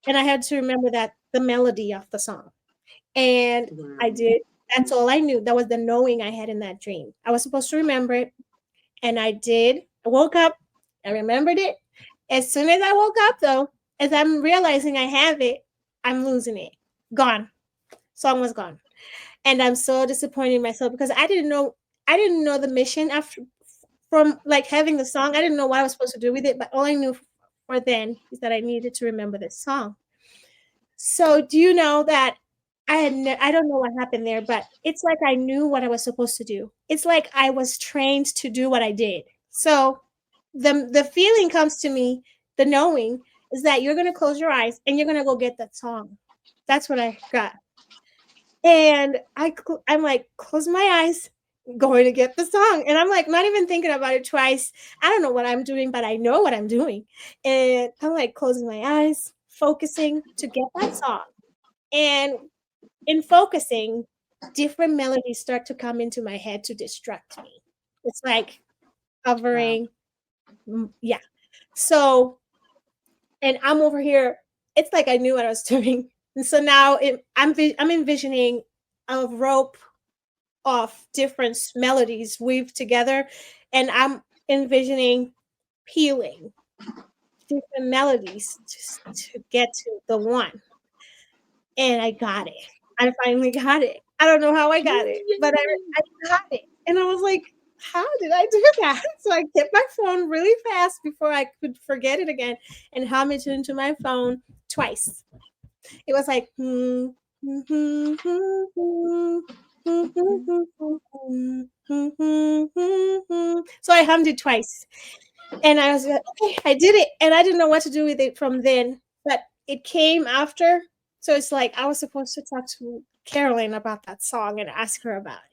and I had to remember that the melody of the song. And I Wow. did. That's all I knew. That was the knowing I had in that dream. I was supposed to remember it, and I did. I woke up, I remembered it. As soon as I woke up, though, as I'm realizing I have it, I'm losing it. Gone. Song was gone. And I'm so disappointed in myself because I didn't know the mission after from like having the song. I didn't know what I was supposed to do with it, but all I knew for then is that I needed to remember this song. So do you know that I don't know what happened there, but it's like I knew what I was supposed to do. It's like I was trained to do what I did. So the feeling comes to me, the knowing is that you're gonna close your eyes and you're gonna go get that song. That's what I got. And I'm like, close my eyes, going to get the song. And I'm like, not even thinking about it twice. I don't know what I'm doing, but I know what I'm doing. And I'm like closing my eyes, focusing to get that song. And in focusing, different melodies start to come into my head to distract me. It's like Wow. hovering. Yeah. So, and I'm over here. It's like I knew what I was doing. And so now I'm envisioning a rope of different melodies weaved together, and I'm envisioning peeling different melodies to get to the one. And I got it. I finally got it. I don't know how I got it, but I got it. And I was like, how did I do that? So I kept my phone really fast before I could forget it again and hum it into my phone twice. It was like, so I hummed it twice. And I was like, okay, I did it. And I didn't know what to do with it from then. But it came after. So it's like I was supposed to talk to Carolyn about that song and ask her about it.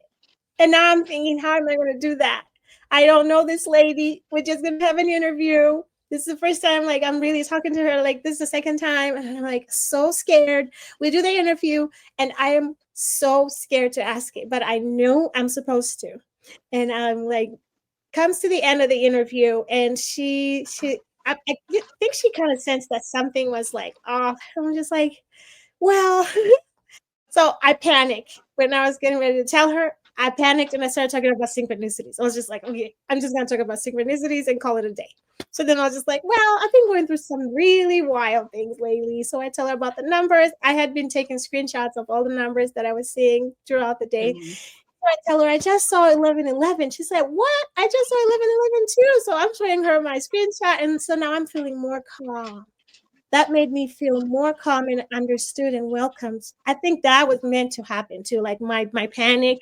And now I'm thinking, how am I going to do that? I don't know this lady. We're just going to have an interview. This is the first time, like, I'm really talking to her. Like, this is the second time. And I'm like, so scared. We do the interview, and I am so scared to ask it, but I know I'm supposed to. And I'm like, comes to the end of the interview, and I think she kind of sensed that something was like off. I'm just like, well, so I panicked when I was getting ready to tell her. I panicked and I started talking about synchronicities. I was just like, okay, I'm just gonna talk about synchronicities and call it a day. So then I was just like, well, I've been going through some really wild things lately. So I tell her about the numbers. I had been taking screenshots of all the numbers that I was seeing throughout the day. Mhm. I tell her I just saw 1111. She said, what? I just saw 1111 too. So I'm showing her my screenshot. And so now I'm feeling more calm. That made me feel more calm and understood and welcomed. I think that was meant to happen too, like my panic.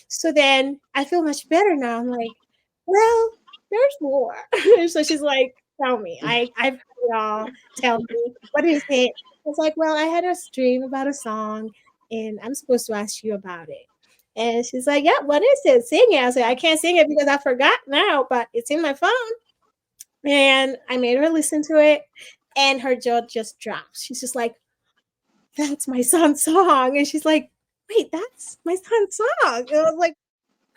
So then I feel much better now. I'm like, well, there's more. So she's like, Tell me. I've heard it all. Tell me. What is it? It's like, well, I had a dream about a song and I'm supposed to ask you about it. And she's like, yeah, what is it? Sing it. I was like, I can't sing it because I forgot now, but it's in my phone. And I made her listen to it and her jaw just drops. She's just like, that's my son's song. And she's like, wait, that's my son's song. And I was like,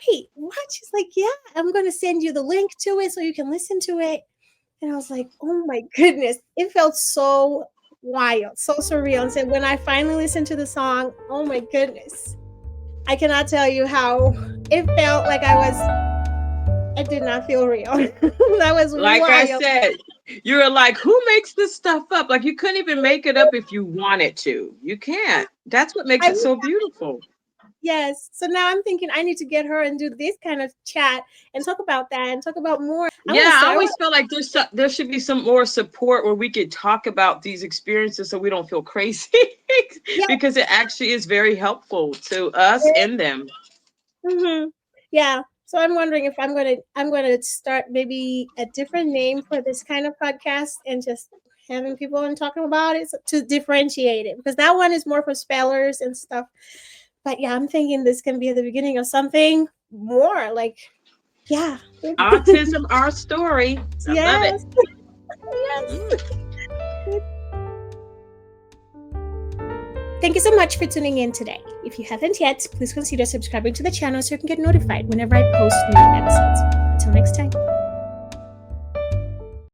wait, what? She's like, yeah, I'm going to send you the link to it so you can listen to it. And I was like, oh my goodness. It felt so wild, so surreal. And so when I finally listened to the song, oh my goodness. I cannot tell you how it felt like I did not feel real. That was Like wild. I said, you were like, who makes this stuff up? Like you couldn't even make it up if you wanted to. You can't. That's what makes I it so beautiful. Yes. So now I'm thinking I need to get her and do this kind of chat and talk about that and talk about more. Yeah, I always feel like there should be some more support where we could talk about these experiences so we don't feel crazy Yeah. because it actually is very helpful to us and them. Mm-hmm. Yeah. So I'm wondering if I'm gonna start maybe a different name for this kind of podcast and just having people and talking about it to differentiate it, because that one is more for spellers and stuff. But yeah, I'm thinking this can be the beginning of something more like, yeah. Autism, our story. I love it. Yes. Thank you so much for tuning in today. If you haven't yet, please consider subscribing to the channel so you can get notified whenever I post new episodes.